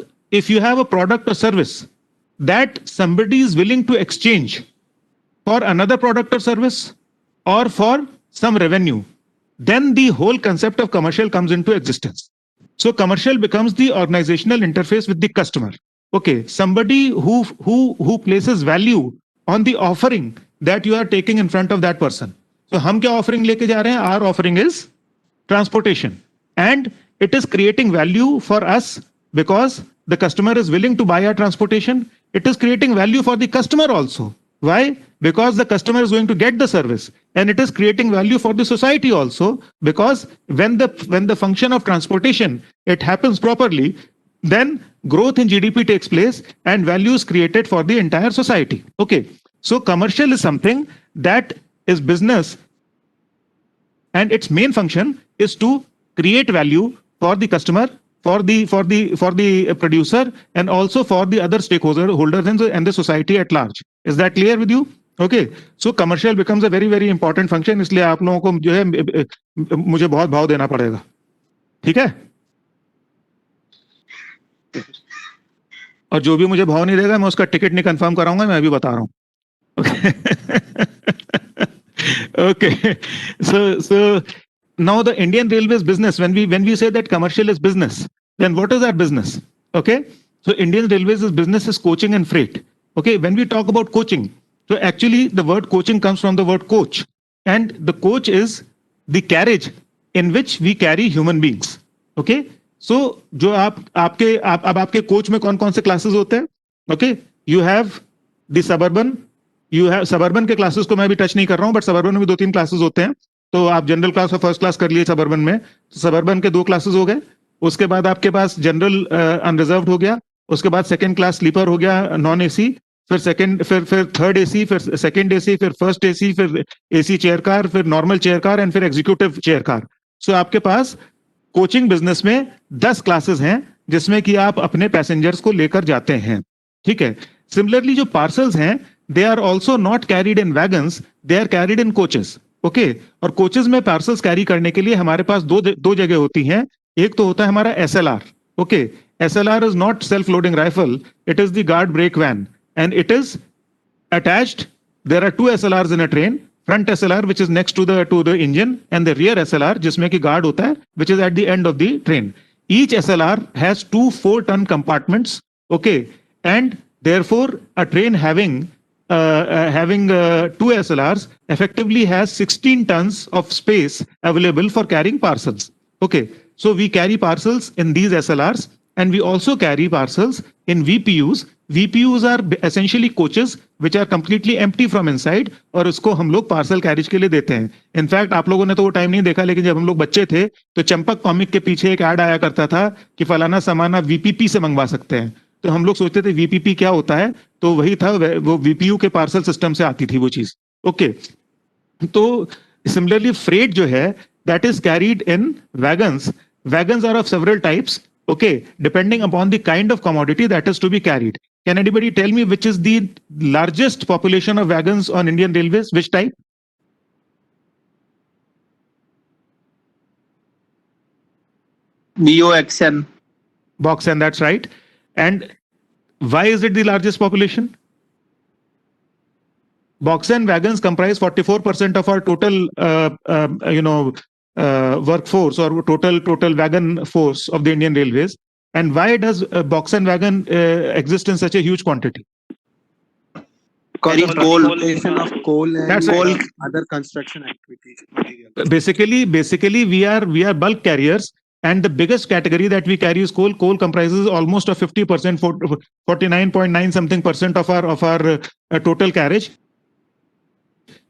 [SPEAKER 1] a product or service that somebody is willing to exchange for another product or service or for some revenue, then the whole concept of commercial comes into existence. So commercial becomes the organizational interface with the customer. Okay, somebody who places value on the offering that you are taking in front of that person. So हम क्या offering लेके जा रहे हैं? Our offering is transportation, and it is creating value for us because the customer is willing to buy our transportation. It is creating value for the customer also. Why? Because the customer is going to get the service, and it is creating value for the society also, because when the function of transportation it happens properly, then growth in GDP takes place and value is created for the entire society. Okay, so commercial is something that is business, and its main function is to create value for the customer, for the producer, and also for the other stakeholders and the society at large. Is that clear with you? Okay, so commercial becomes a very very important function. इसलिए आप लोगों को जो है मुझे बहुत भाव देना पड़ेगा, ठीक है? और जो भी मुझे भाव नहीं देगा मैं उसका टिकट नहीं कंफर्म कराऊंगा, मैं अभी बता रहा हूँ. Okay. So now the Indian Railways business, when we say that commercial is business, then what is our business? Okay. So Indian Railways' business is coaching and freight. Okay. When we talk about coaching, so actually the word coaching comes from the word coach, and the coach is the carriage in which we carry human beings. Okay. So जो आपके कोच में कौन कौन से क्लासेस होते हैं? Okay. You have the suburban. You have suburban के क्लासेस को मैं भी टच नहीं कर रहा हूं, बट सबर्बन में भी 2-3 क्लासेस होते हैं. तो आप जनरल क्लास और फर्स्ट क्लास कर लिए सबर्बन में, तो सबर्बन के 2 क्लासेस हो गए. उसके बाद आपके पास जनरल अनरिजर्व्ड हो गया, उसके बाद सेकंड क्लास स्लीपर हो गया नॉन एसी, फिर थर्ड एसी, फिर सेकंड एसी, फिर फर्स्ट एसी, फिर एसी चेयर कार, फिर नॉर्मल चेयर कार एंड फिर एग्जीक्यूटिव चेयर कार. सो आपके पास कोचिंग बिजनेस में 10 क्लासेस हैं जिसमें कि आप अपने पैसेंजर्स को लेकर जाते हैं. ठीक है. सिमिलरली जो पार्सल्स हैं, they are also not carried in wagons, they are carried in coaches. Okay. और कोचेस में पार्सल्स कैरी करने के लिए हमारे पास दो जगह होती हैं. एक तो होता है हमारा SLR. Okay. SLR is not self loading rifle, it is the guard brake van and it is attached. There are 2 SLRs in a train, front SLR which is next to the engine and the rear SLR जिसमें कि guard होता है which is at the end of the train. Each SLR has 2 4-ton compartments. Okay. And therefore a train having 2 SLRs effectively has 16 tons of space available for carrying parcels. Okay, so we carry parcels in these SLRs and we also carry parcels in VPUs. VPUs are essentially coaches which are completely empty from inside और उसको हम लोग पार्सल कैरिज के लिए देते हैं. इनफैक्ट आप लोगों ने तो वो टाइम नहीं देखा, लेकिन जब हम लोग बच्चे थे तो चंपक कॉमिक के पीछे एक ऐड आया करता था कि फलाना सामान आप VPP से मंगवा सकते हैं. तो हम लोग सोचते थे VPP क्या होता है, तो वही था, वो VPU के पार्सल सिस्टम से आती थी वो चीज. ओके. तो सिमिलरली फ्रेट जो है that is carried in wagons. Wagons are of several types. Okay, depending upon the kind of commodity that is to be carried. Can anybody tell me which is the largest population of wagons on Indian railways? Which type?
[SPEAKER 3] BOXN.
[SPEAKER 1] Boxen, that's right. And why is it the largest population? Boxen wagons comprise 44% of our total, workforce or total wagon force of the Indian Railways. And why does Boxen wagon exist in such a huge quantity?
[SPEAKER 7] Because of
[SPEAKER 3] Coal.
[SPEAKER 7] transportation of coal and
[SPEAKER 1] That's right.
[SPEAKER 7] other construction activities. material.
[SPEAKER 1] Basically, we are bulk carriers. And the biggest category that we carry is coal. Coal comprises almost of 50%, 49.9 something percent of our total carriage.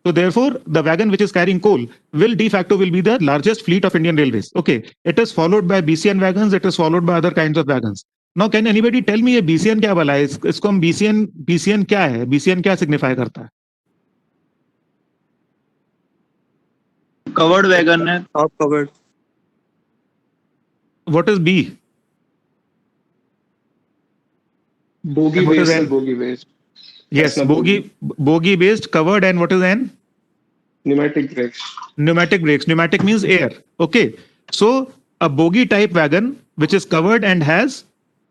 [SPEAKER 1] So therefore, the wagon which is carrying coal will de facto be the largest fleet of Indian Railways. Okay, it is followed by BCN wagons. It is followed by other kinds of wagons. Now, can anybody tell me ये BCN क्या वाला है? इसको हम BCN क्या है? BCN क्या सिग्निफाई करता है?
[SPEAKER 3] Covered wagon है.
[SPEAKER 7] Top covered.
[SPEAKER 1] What is B?
[SPEAKER 2] Bogie
[SPEAKER 1] What is
[SPEAKER 2] based,
[SPEAKER 1] N?
[SPEAKER 2] bogie based.
[SPEAKER 1] Yes,
[SPEAKER 2] That's not
[SPEAKER 1] bogie based, covered, and what is N?
[SPEAKER 2] Pneumatic brakes.
[SPEAKER 1] Pneumatic brakes. Pneumatic means air. Okay. So a bogie type wagon which is covered and has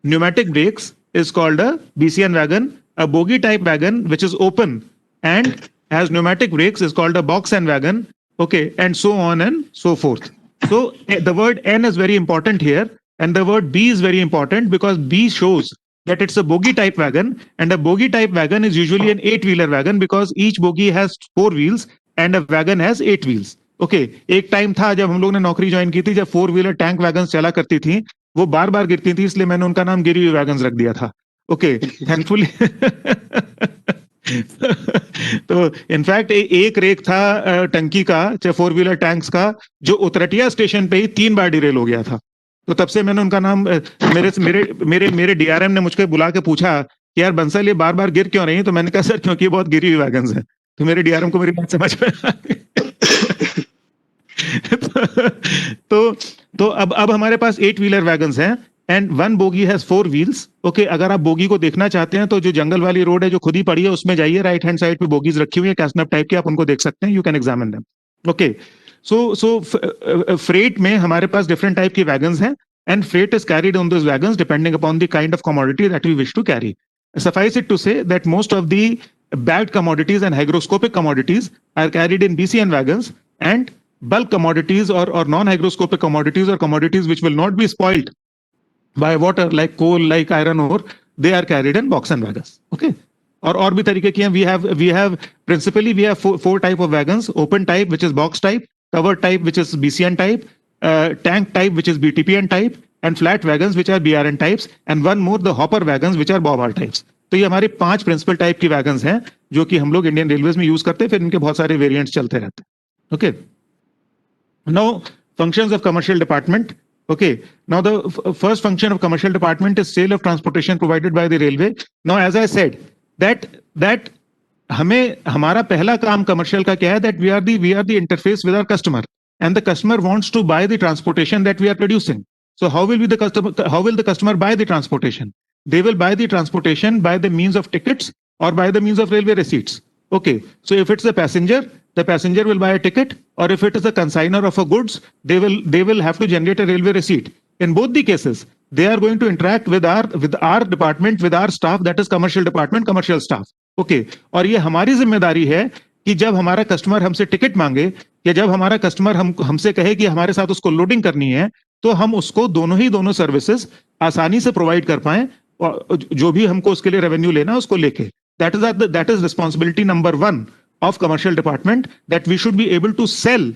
[SPEAKER 1] pneumatic brakes is called a BCN wagon. A bogie type wagon which is open and has pneumatic brakes is called a box and wagon. Okay. And so on and so forth. So the word N is very important here, and the word B is very important because B shows that it's a bogie type wagon, and a bogie type wagon is usually an 8-wheeler wagon because each bogie has 4 wheels and a wagon has 8 wheels. Okay, एक टाइम था जब हम लोग ने नौकरी ज्वाइन की थी, जब 4-व्हीलर टैंक वैगन चला करती थी, वो बार बार गिरती थी, इसलिए मैंने उनका नाम गिरी हुई वैगन्स रख दिया था. Okay, thankfully. तो इनफैक्ट एक रेक था टंकी का, 4-व्हीलर टैंक्स का, जो उतरटिया स्टेशन पे ही 3 बार डिरेल हो गया था. तो तब से मैंने उनका नाम, मेरे डीआरएम ने मुझको बुला के पूछा कि यार बंसल ये बार बार गिर क्यों रही है, तो मैंने कहा सर क्योंकि बहुत गिरी हुई वैगन्स है. तो मेरे डीआरएम को मेरी बात समझ में आ गई. तो अब हमारे पास 8-व्हीलर वैगन्स हैं and 1 bogie has 4 wheels. Okay, अगर आप बोगी को देखना चाहते हैं तो जो जंगल वाली रोड है जो खुद ही पड़ी है उसमें जाइए, राइट हैंड साइड पे बोगीज रखी हुई है कैसनप टाइप की, आप उनको देख सकते हैं, you can examine them. Okay, so freight में हमारे पास डिफरेंट टाइप की वैगन्स हैं and freight is carried on those wagons depending upon the kind of commodity that we wish to carry. Suffice it to say that most of the bagged commodities and hygroscopic commodities are carried in BCN wagons, and bulk commodities or non-hygroscopic commodities or commodities which will not be spoiled by water like coal, like iron ore, they are carried in box and wagons. Okay. और भी तरीके की हैं. We have principally we have four type of wagons: open type, which is box type; covered type, which is BCN type; tank type, which is BTPN type; and flat wagons, which are BRN types; and one more, the hopper wagons, which are Bob types. तो ये हमारे 5 प्रिंसिपल टाइप की वैगन्स हैं जो कि हम लोग इंडियन रेलवेज में यूज करते हैं, फिर इनके बहुत सारे वेरिएंट्स चलते रहते हैं. Okay. Now functions of commercial department. Okay, now the first function of commercial department is sale of transportation provided by the railway. Now as I said that हमें हमारा पहला काम commercial का क्या है, that we are the interface with our customer, and the customer wants to buy the transportation that we are producing. So how will the customer buy the transportation? They will buy the transportation by the means of tickets or by the means of railway receipts. Okay, so if it's the passenger will buy a ticket, or if it is a consignor of a goods, they will have to generate a railway receipt. In both the cases, they are going to interact with our department, with our staff, that is commercial department, commercial staff. Okay, और ये हमारी जिम्मेदारी है कि जब हमारा कस्टमर हमसे टिकट मांगे या जब हमारा कस्टमर हमसे कहे कि हमारे साथ उसको लोडिंग करनी है, तो हम उसको दोनों सर्विसेज आसानी से प्रोवाइड कर पाएं, और जो भी हमको उसके लिए रेवेन्यू लेना उसको लेके. That is responsibility number 1 of commercial department, that we should be able to sell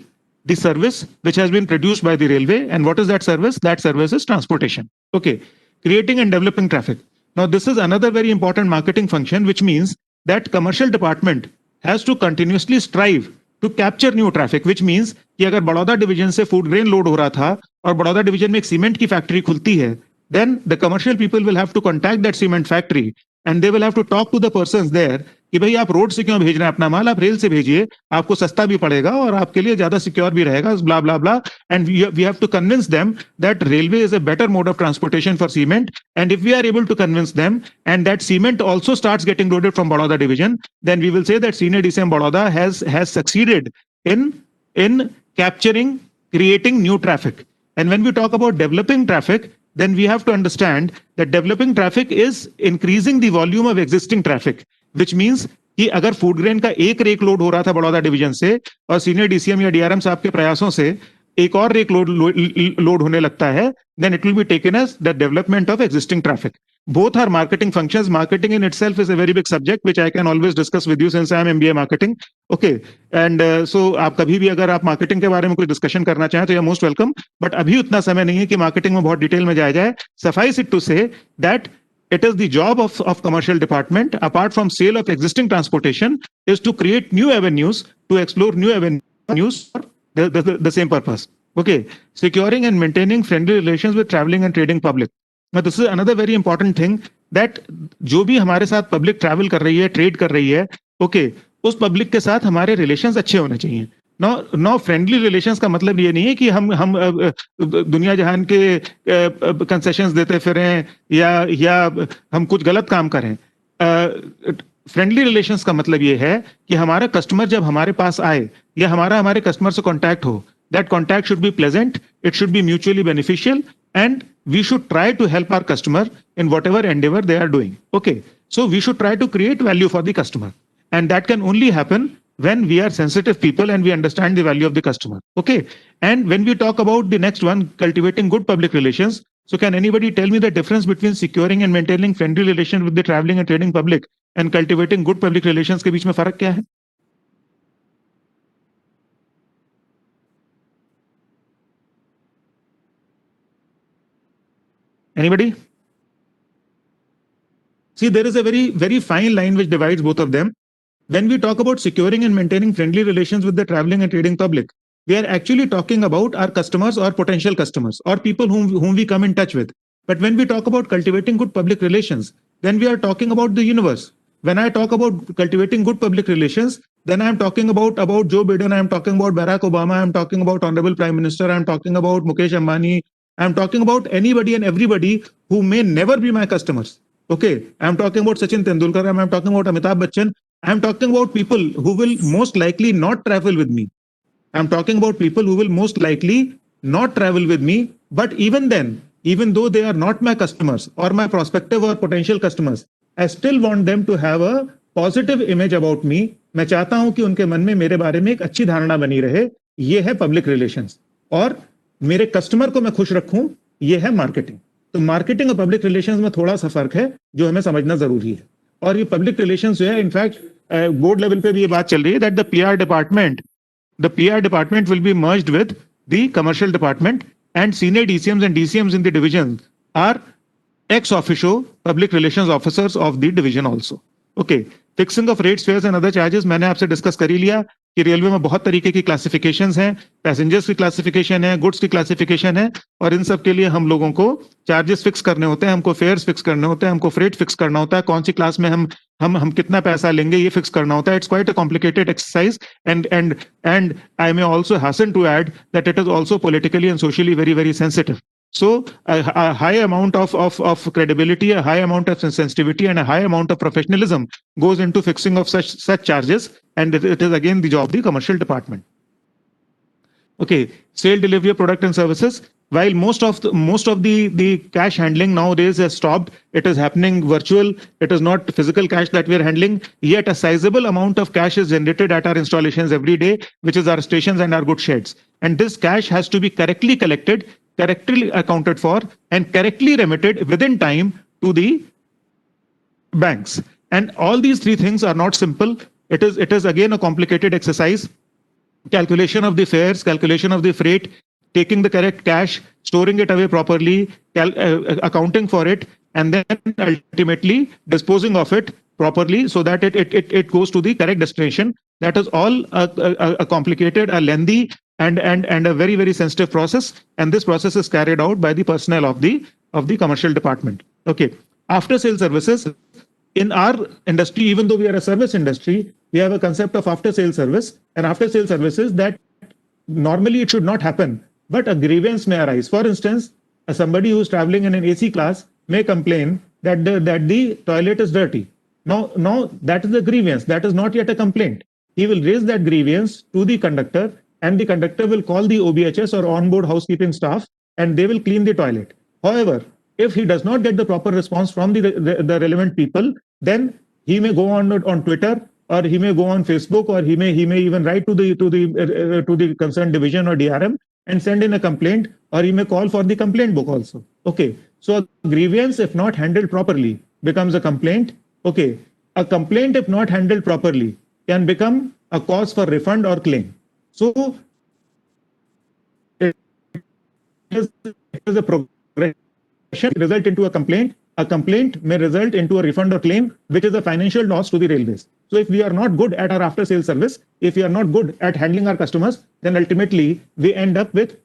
[SPEAKER 1] the service which has been produced by the railway. And what is that service? That service is transportation. Okay. Creating and developing traffic. Now this is another very important marketing function, which means that commercial department has to continuously strive to capture new traffic, which means कि अगर बड़ौदा डिवीजन से फूड ग्रेन लोड हो रहा था और बड़ौदा डिवीजन में एक सीमेंट की फैक्ट्री खुलती है, then the commercial people will have to contact that cement factory and they will have to talk to the persons there कि भाई आप रोड से क्यों भेज रहे हैं अपना माल, आप रेल से भेजिए, आपको सस्ता भी पड़ेगा और आपके लिए ज्यादा सिक्योर भी रहेगा, blah blah blah. And we have to convince them that railway is a better mode of transportation for cement. And if we are able to convince them, and that cement also starts getting loaded from Baroda division, then we will say that Senior DCM Baroda has succeeded in capturing, creating new traffic. And when we talk about developing traffic, then we have to understand that developing traffic is increasing the volume of existing traffic, which means कि अगर फूड ग्रेन का एक रेक लोड हो रहा था बड़ौदा डिवीजन से और सीनियर डीसीएम या डीआरएम साहब के प्रयासों से एक और रेक लोड होने लगता है, then it will be taken as the development of existing traffic. Both are marketing functions. Marketing in itself is a very big subject, which I can always discuss with you since I am MBA marketing. Okay, and so आप कभी भी अगर आप मार्केटिंग के बारे में कोई डिस्कशन करना चाहें तो you are most welcome, but अभी उतना समय नहीं है कि मार्केटिंग में बहुत डिटेल में जाया जाए. Suffice it to say that it is the job of commercial department, apart from sale of existing transportation, is to create new avenues, to explore new avenues for the same purpose. Okay, securing and maintaining friendly relations with traveling and trading public. Now this is another very important thing, that जो भी हमारे साथ पब्लिक ट्रैवल कर रही है, ट्रेड कर रही है, ओके, उस पब्लिक के साथ हमारे रिलेशंस अच्छे होने चाहिए. नो फ्रेंडली रिलेशंस का मतलब ये नहीं है कि हम दुनिया जहान के कंसेशंस देते फिरें या हम कुछ गलत काम करें. फ्रेंडली रिलेशंस का मतलब ये है कि हमारा कस्टमर जब हमारे पास आए या हमारे कस्टमर से कांटेक्ट हो, that contact should be pleasant, it should be mutually beneficial, and we should try to help our customer in whatever endeavor they are doing. Okay, so we should try to create value for the customer, and that can only happen when we are sensitive people and we understand the value of the customer. Okay, and when we talk about the next one, cultivating good public relations, so can anybody tell me the difference between securing and maintaining friendly relations with the traveling and trading public and cultivating good public relations के बीच में फर्क क्या है? Anybody? See, there is a very, very fine line which divides both of them. When we talk about securing and maintaining friendly relations with the traveling and trading public, we are actually talking about our customers or potential customers or people whom we come in touch with. But when we talk about cultivating good public relations, then we are talking about the universe. When I talk about cultivating good public relations, then I am talking about Joe Biden, I am talking about Barack Obama, I am talking about Honorable Prime Minister, I am talking about Mukesh Ambani, I am talking about anybody and everybody who may never be my customers. Okay, I am talking about Sachin Tendulkar, I am talking about Amitabh Bachchan, I am talking about people who will most likely not travel with me. I am talking about people who will most likely not travel with me, but even then, even though they are not my customers or my prospective or potential customers, I still want them to have a positive image about me. मैं चाहता हूं कि उनके मन में मेरे बारे में एक अच्छी धारणा बनी रहे. ये है पब्लिक रिलेशंस. और मेरे कस्टमर को मैं खुश रखूं, ये है मार्केटिंग. तो मार्केटिंग और पब्लिक रिलेशंस में थोड़ा सा फर्क है जो हमें समझना जरूरी है. और ये पब्लिक रिलेशंस जो है, इनफैक्ट बोर्ड लेवल पे भी ये बात चल रही है that the PR department will be merged with the commercial department, and senior DCMs and DCMs in the division are ex officio public relations officers of the division also. Okay, fixing of rates, fares and other charges मैंने आपसे डिस्कस कर ही लिया कि रेलवे में बहुत तरीके की क्लासिफिकेशंस हैं. पैसेंजर्स की क्लासिफिकेशन है, गुड्स की क्लासिफिकेशन है, और इन सब के लिए हम लोगों को चार्जेस फिक्स करने होते हैं, हमको फेयर्स फिक्स करने होते हैं, हमको फ्रेट फिक्स करना होता है, कौन सी क्लास में हम कितना पैसा लेंगे ये फिक्स करना होता है. It's quite a complicated exercise, and I may also hasten to add that it is also politically and socially very very sensitive. So a high amount of credibility, a high amount of sensitivity, and a high amount of professionalism goes into fixing of such charges, and it is again the job of the commercial department. Okay, sale, delivery of product and services. While most of the cash handling nowadays has stopped, it is happening virtual. It is not physical cash that we are handling. Yet a sizable amount of cash is generated at our installations every day, which is our stations and our goods sheds. And this cash has to be correctly collected, correctly accounted for, and correctly remitted within time to the banks. And all these three things are not simple. It is again a complicated exercise. Calculation of the fares, calculation of the freight, taking the correct cash, storing it away properly, accounting for it, and then ultimately disposing of it properly so that it goes to the correct destination. That is all a complicated, a lengthy, and a very very sensitive process, and this process is carried out by the personnel of the commercial department. Okay, after sales services in our industry, even though we are a service industry, we have a concept of after sales service, and after sales services that normally it should not happen, but a grievance may arise. For instance, somebody who is traveling in an AC class may complain that the toilet is dirty. Now that is a grievance, that is not yet a complaint. He will raise that grievance to the conductor, and the conductor will call the OBHS or onboard housekeeping staff, and they will clean the toilet. However, if he does not get the proper response from the relevant people, then he may go on Twitter, or he may go on Facebook, or he may even write to the concerned division or DRM and send in a complaint, or he may call for the complaint book also. Okay, so a grievance, if not handled properly, becomes a complaint. Okay, a complaint, if not handled properly, can become a cause for refund or claim. So it is a progression, result into a complaint. A complaint may result into a refund or claim, which is a financial loss to the railways. So if we are not good at our after sales service, if we are not good at handling our customers, then ultimately we end up with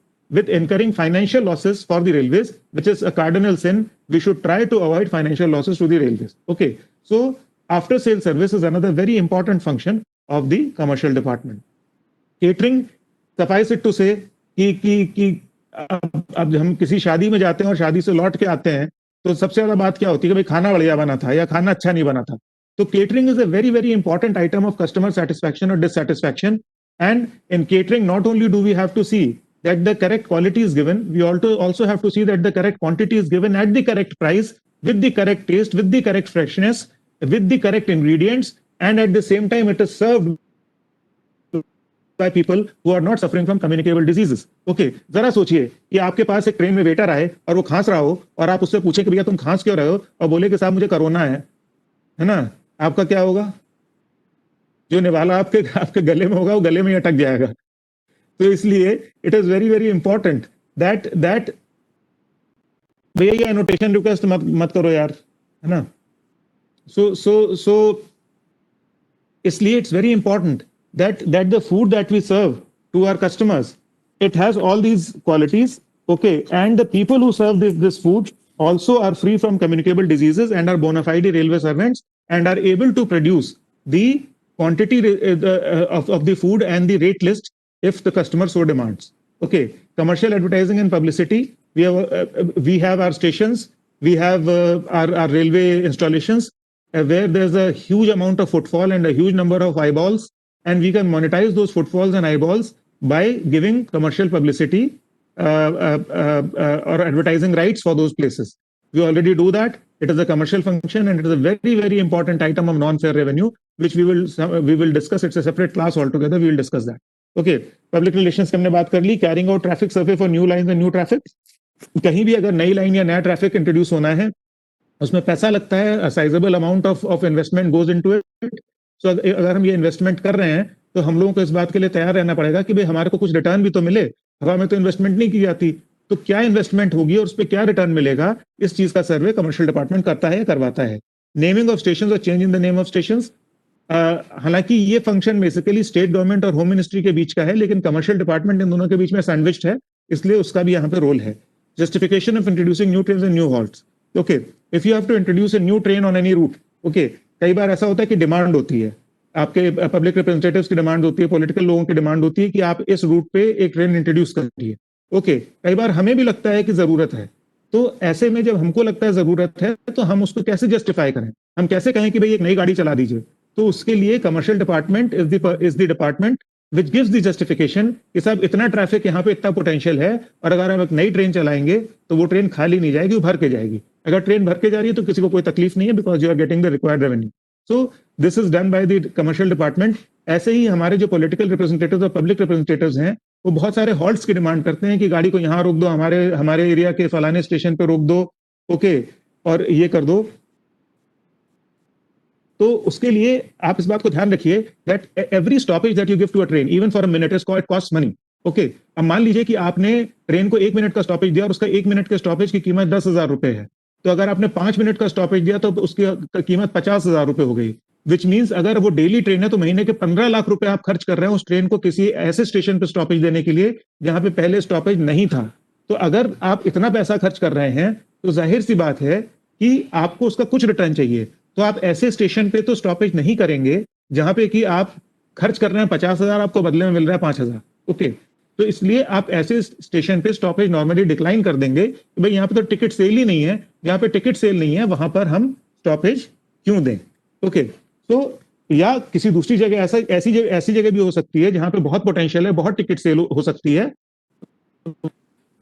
[SPEAKER 1] incurring financial losses for the railways, which is a cardinal sin. We should try to avoid financial losses to the railways. Okay, so after sales service is another very important function of the commercial department. Catering, suffice it to say कि अब हम किसी शादी में जाते हैं और शादी से लौट के आते हैं, तो सबसे ज्यादा बात क्या होती है कि भाई खाना बढ़िया बना था या खाना अच्छा नहीं बना था. तो catering is a very very important item of customer satisfaction or dissatisfaction. And in catering, not only do we have to see that the correct quality is given, we also have to see that the correct quantity is given at the correct price, with the correct taste, with the correct freshness, with the correct ingredients, and at the same time it is served by people who are not suffering from communicable diseases. Okay, जरा सोचिए कि आपके पास एक ट्रेन में वेटर आए और वो खांस रहा हो और आप उससे पूछे कि भैया तुम खांस क्यों रहे हो, और बोले कि साहब मुझे कोरोना है ना, आपका क्या होगा? जो निवाला आपके गले में होगा वो गले में ही अटक जाएगा. तो इसलिए it is very very important that भैया ये एनोटेशन रिक्वेस्ट मत करो यार, है ना. सो इसलिए it's very important that the food that we serve to our customers, it has all these qualities. Okay, and the people who serve this food also are free from communicable diseases and are bona fide railway servants and are able to produce the quantity of the food and the rate list if the customer so demands. Okay, commercial advertising and publicity, we have our stations, we have our railway installations where there's a huge amount of footfall and a huge number of eyeballs, and we can monetize those footfalls and eyeballs by giving commercial publicity or advertising rights for those places. We already do that. It is a commercial function and it is a very, very important item of non-fare revenue, which we will discuss. It's a separate class altogether. We will discuss that. Okay. Public relations की हमने बात कर ली. Carrying out traffic survey for new lines and new traffic. कहीं भी अगर नई लाइन या नया ट्रैफिक इंट्रोड्यूस होना है, उसमें पैसा लगता है, sizeable amount of investment goes into it. So अगर हम ये इन्वेस्टमेंट कर रहे हैं तो हम लोगों को इस बात के लिए तैयार रहना पड़ेगा कि भाई हमारे को कुछ रिटर्न भी तो मिले. हवा में तो इन्वेस्टमेंट नहीं की जाती, तो क्या इन्वेस्टमेंट होगी और उस पर क्या रिटर्न मिलेगा, इस चीज का सर्वे कमर्शियल डिपार्टमेंट करता है या करवाता है. नेमिंग ऑफ स्टेशन और change in the name of station, हालांकि ये फंक्शन बेसिकली स्टेट गवर्नमेंट और होम मिनिस्ट्री के बीच का है, लेकिन कमर्शियल डिपार्टमेंट इन दोनों के बीच में सैंडविच्ड है, इसलिए उसका भी यहाँ पे रोल है. Justification of introducing new trains and new halts. Okay, if you have to introduce a new train on any route, okay, कई बार ऐसा होता है कि डिमांड होती है, आपके पब्लिक रिप्रेजेंटेटिव्स की डिमांड होती है, पॉलिटिकल लोगों की डिमांड होती है कि आप इस रूट पे एक ट्रेन इंट्रोड्यूस करिए. ओके, कई बार हमें भी लगता है कि जरूरत है, तो ऐसे में जब हमको लगता है जरूरत है तो हम उसको कैसे जस्टिफाई करें, हम कैसे कहें कि भाई एक नई गाड़ी चला दीजिए. तो उसके लिए commercial department is the department which gives the justification कि साहब इतना ट्रैफिक यहाँ पे इतना पोटेंशियल है और अगर हम एक नई ट्रेन चलाएंगे तो वो ट्रेन खाली नहीं जाएगी, वो भर के जाएगी. अगर ट्रेन भर के जा रही है तो किसी को कोई तकलीफ नहीं है, because you are getting the required revenue. So this is done by the commercial department. ऐसे ही हमारे जो पॉलिटिकल रिप्रेजेंटेटिव्स और पब्लिक रिप्रेजेंटेटिव्स हैं, वो बहुत सारे हॉल्ट्स की डिमांड करते हैं कि गाड़ी को यहाँ रोक दो, हमारे एरिया के फलाने स्टेशन पे रोक दो, ओके, और ये कर दो. तो उसके लिए आप इस बात को ध्यान रखिए that every stoppage that you give to a train even for a minute it cost money. Okay, अब मान लीजिए कि आपने ट्रेन को 1 मिनट का स्टॉपेज दिया और उसका 1 मिनट के स्टॉपेज की कीमत 10,000 रुपए है, तो अगर आपने 5 मिनट का स्टॉपेज दिया तो उसकी कीमत 50,000 रुपए हो गई. विच मीन्स अगर वो डेली ट्रेन है तो महीने के 15 लाख रुपए आप खर्च कर रहे हैं उस ट्रेन को किसी ऐसे स्टेशन पे स्टॉपेज देने के लिए जहां पे पहले स्टॉपेज नहीं था. तो अगर आप इतना पैसा खर्च कर रहे हैं तो जाहिर सी बात है कि आपको उसका कुछ रिटर्न चाहिए. तो आप ऐसे स्टेशन पे तो स्टॉपेज नहीं करेंगे जहां पे कि आप खर्च कर रहे हैं 50,000, आपको बदले में मिल रहा है 5,000. ओके, तो इसलिए आप ऐसे स्टेशन पे स्टॉपेज नॉर्मली डिक्लाइन कर देंगे कि भाई यहाँ पे तो टिकट सेल ही नहीं है, जहाँ पे टिकट सेल नहीं है वहां पर हम स्टॉपेज क्यों दें. ओके, तो या किसी दूसरी जगह ऐसी जगह भी हो सकती है जहां पे बहुत पोटेंशियल है, बहुत टिकट सेल हो सकती है,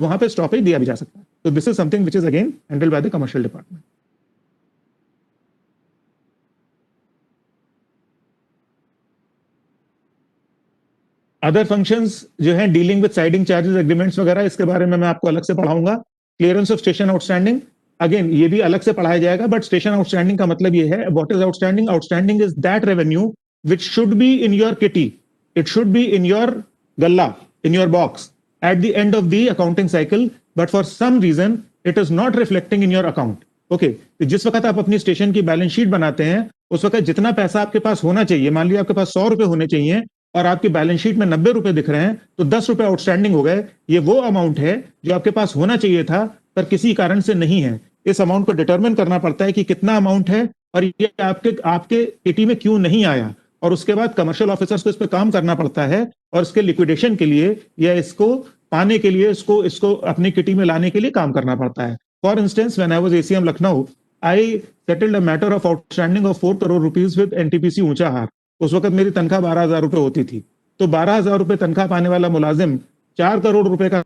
[SPEAKER 1] वहां पे स्टॉपेज दिया भी जा सकता है. तो this is something which is again handled by the commercial department. Other functions जो हैं dealing with siding charges agreements वगैरह, इसके बारे में मैं आपको अलग से पढ़ाऊंगा. Clearance of station outstanding, again ये भी अलग से पढ़ाया जाएगा, बट स्टेशन आउटस्टैंडिंग का मतलब ये है, what is outstanding. Outstanding is that revenue which should be in your kitty, it should be in your galla, in your box at the end of the accounting cycle, but for some reason it is not reflecting in your account. Okay, तो जिस वक्त आप अपनी स्टेशन की बैलेंस शीट बनाते हैं उस वक्त जितना पैसा आपके पास होना चाहिए, मान लीजिए आपके पास 100 रुपए होने चाहिए और आपकी बैलेंस शीट में 90 रुपए दिख रहे हैं, तो 10 रुपए आउटस्टैंडिंग हो गए. ये वो अमाउंट है जो आपके पास होना चाहिए था पर किसी कारण से नहीं है. इस अमाउंट को डिटरमिन करना पड़ता है कि कितना अमाउंट है और ये आपके किटी में क्यों नहीं आया, और उसके बाद कमर्शियल ऑफिसर्स को इस पर काम करना पड़ता है और इसके लिक्विडेशन के लिए या इसको पाने के लिए इसको अपनी किटी में लाने के लिए काम करना पड़ता है. For instance, when I was ACM Lucknow, I settled a matter of outstanding of 4 crore rupees with NTPC Unchahar. उस वक्त मेरी तनख्वाह 12,000 रुपए होती थी, तो 12,000 रुपए तनख्वाह पाने वाला मुलाजिम 4 करोड़ रुपए का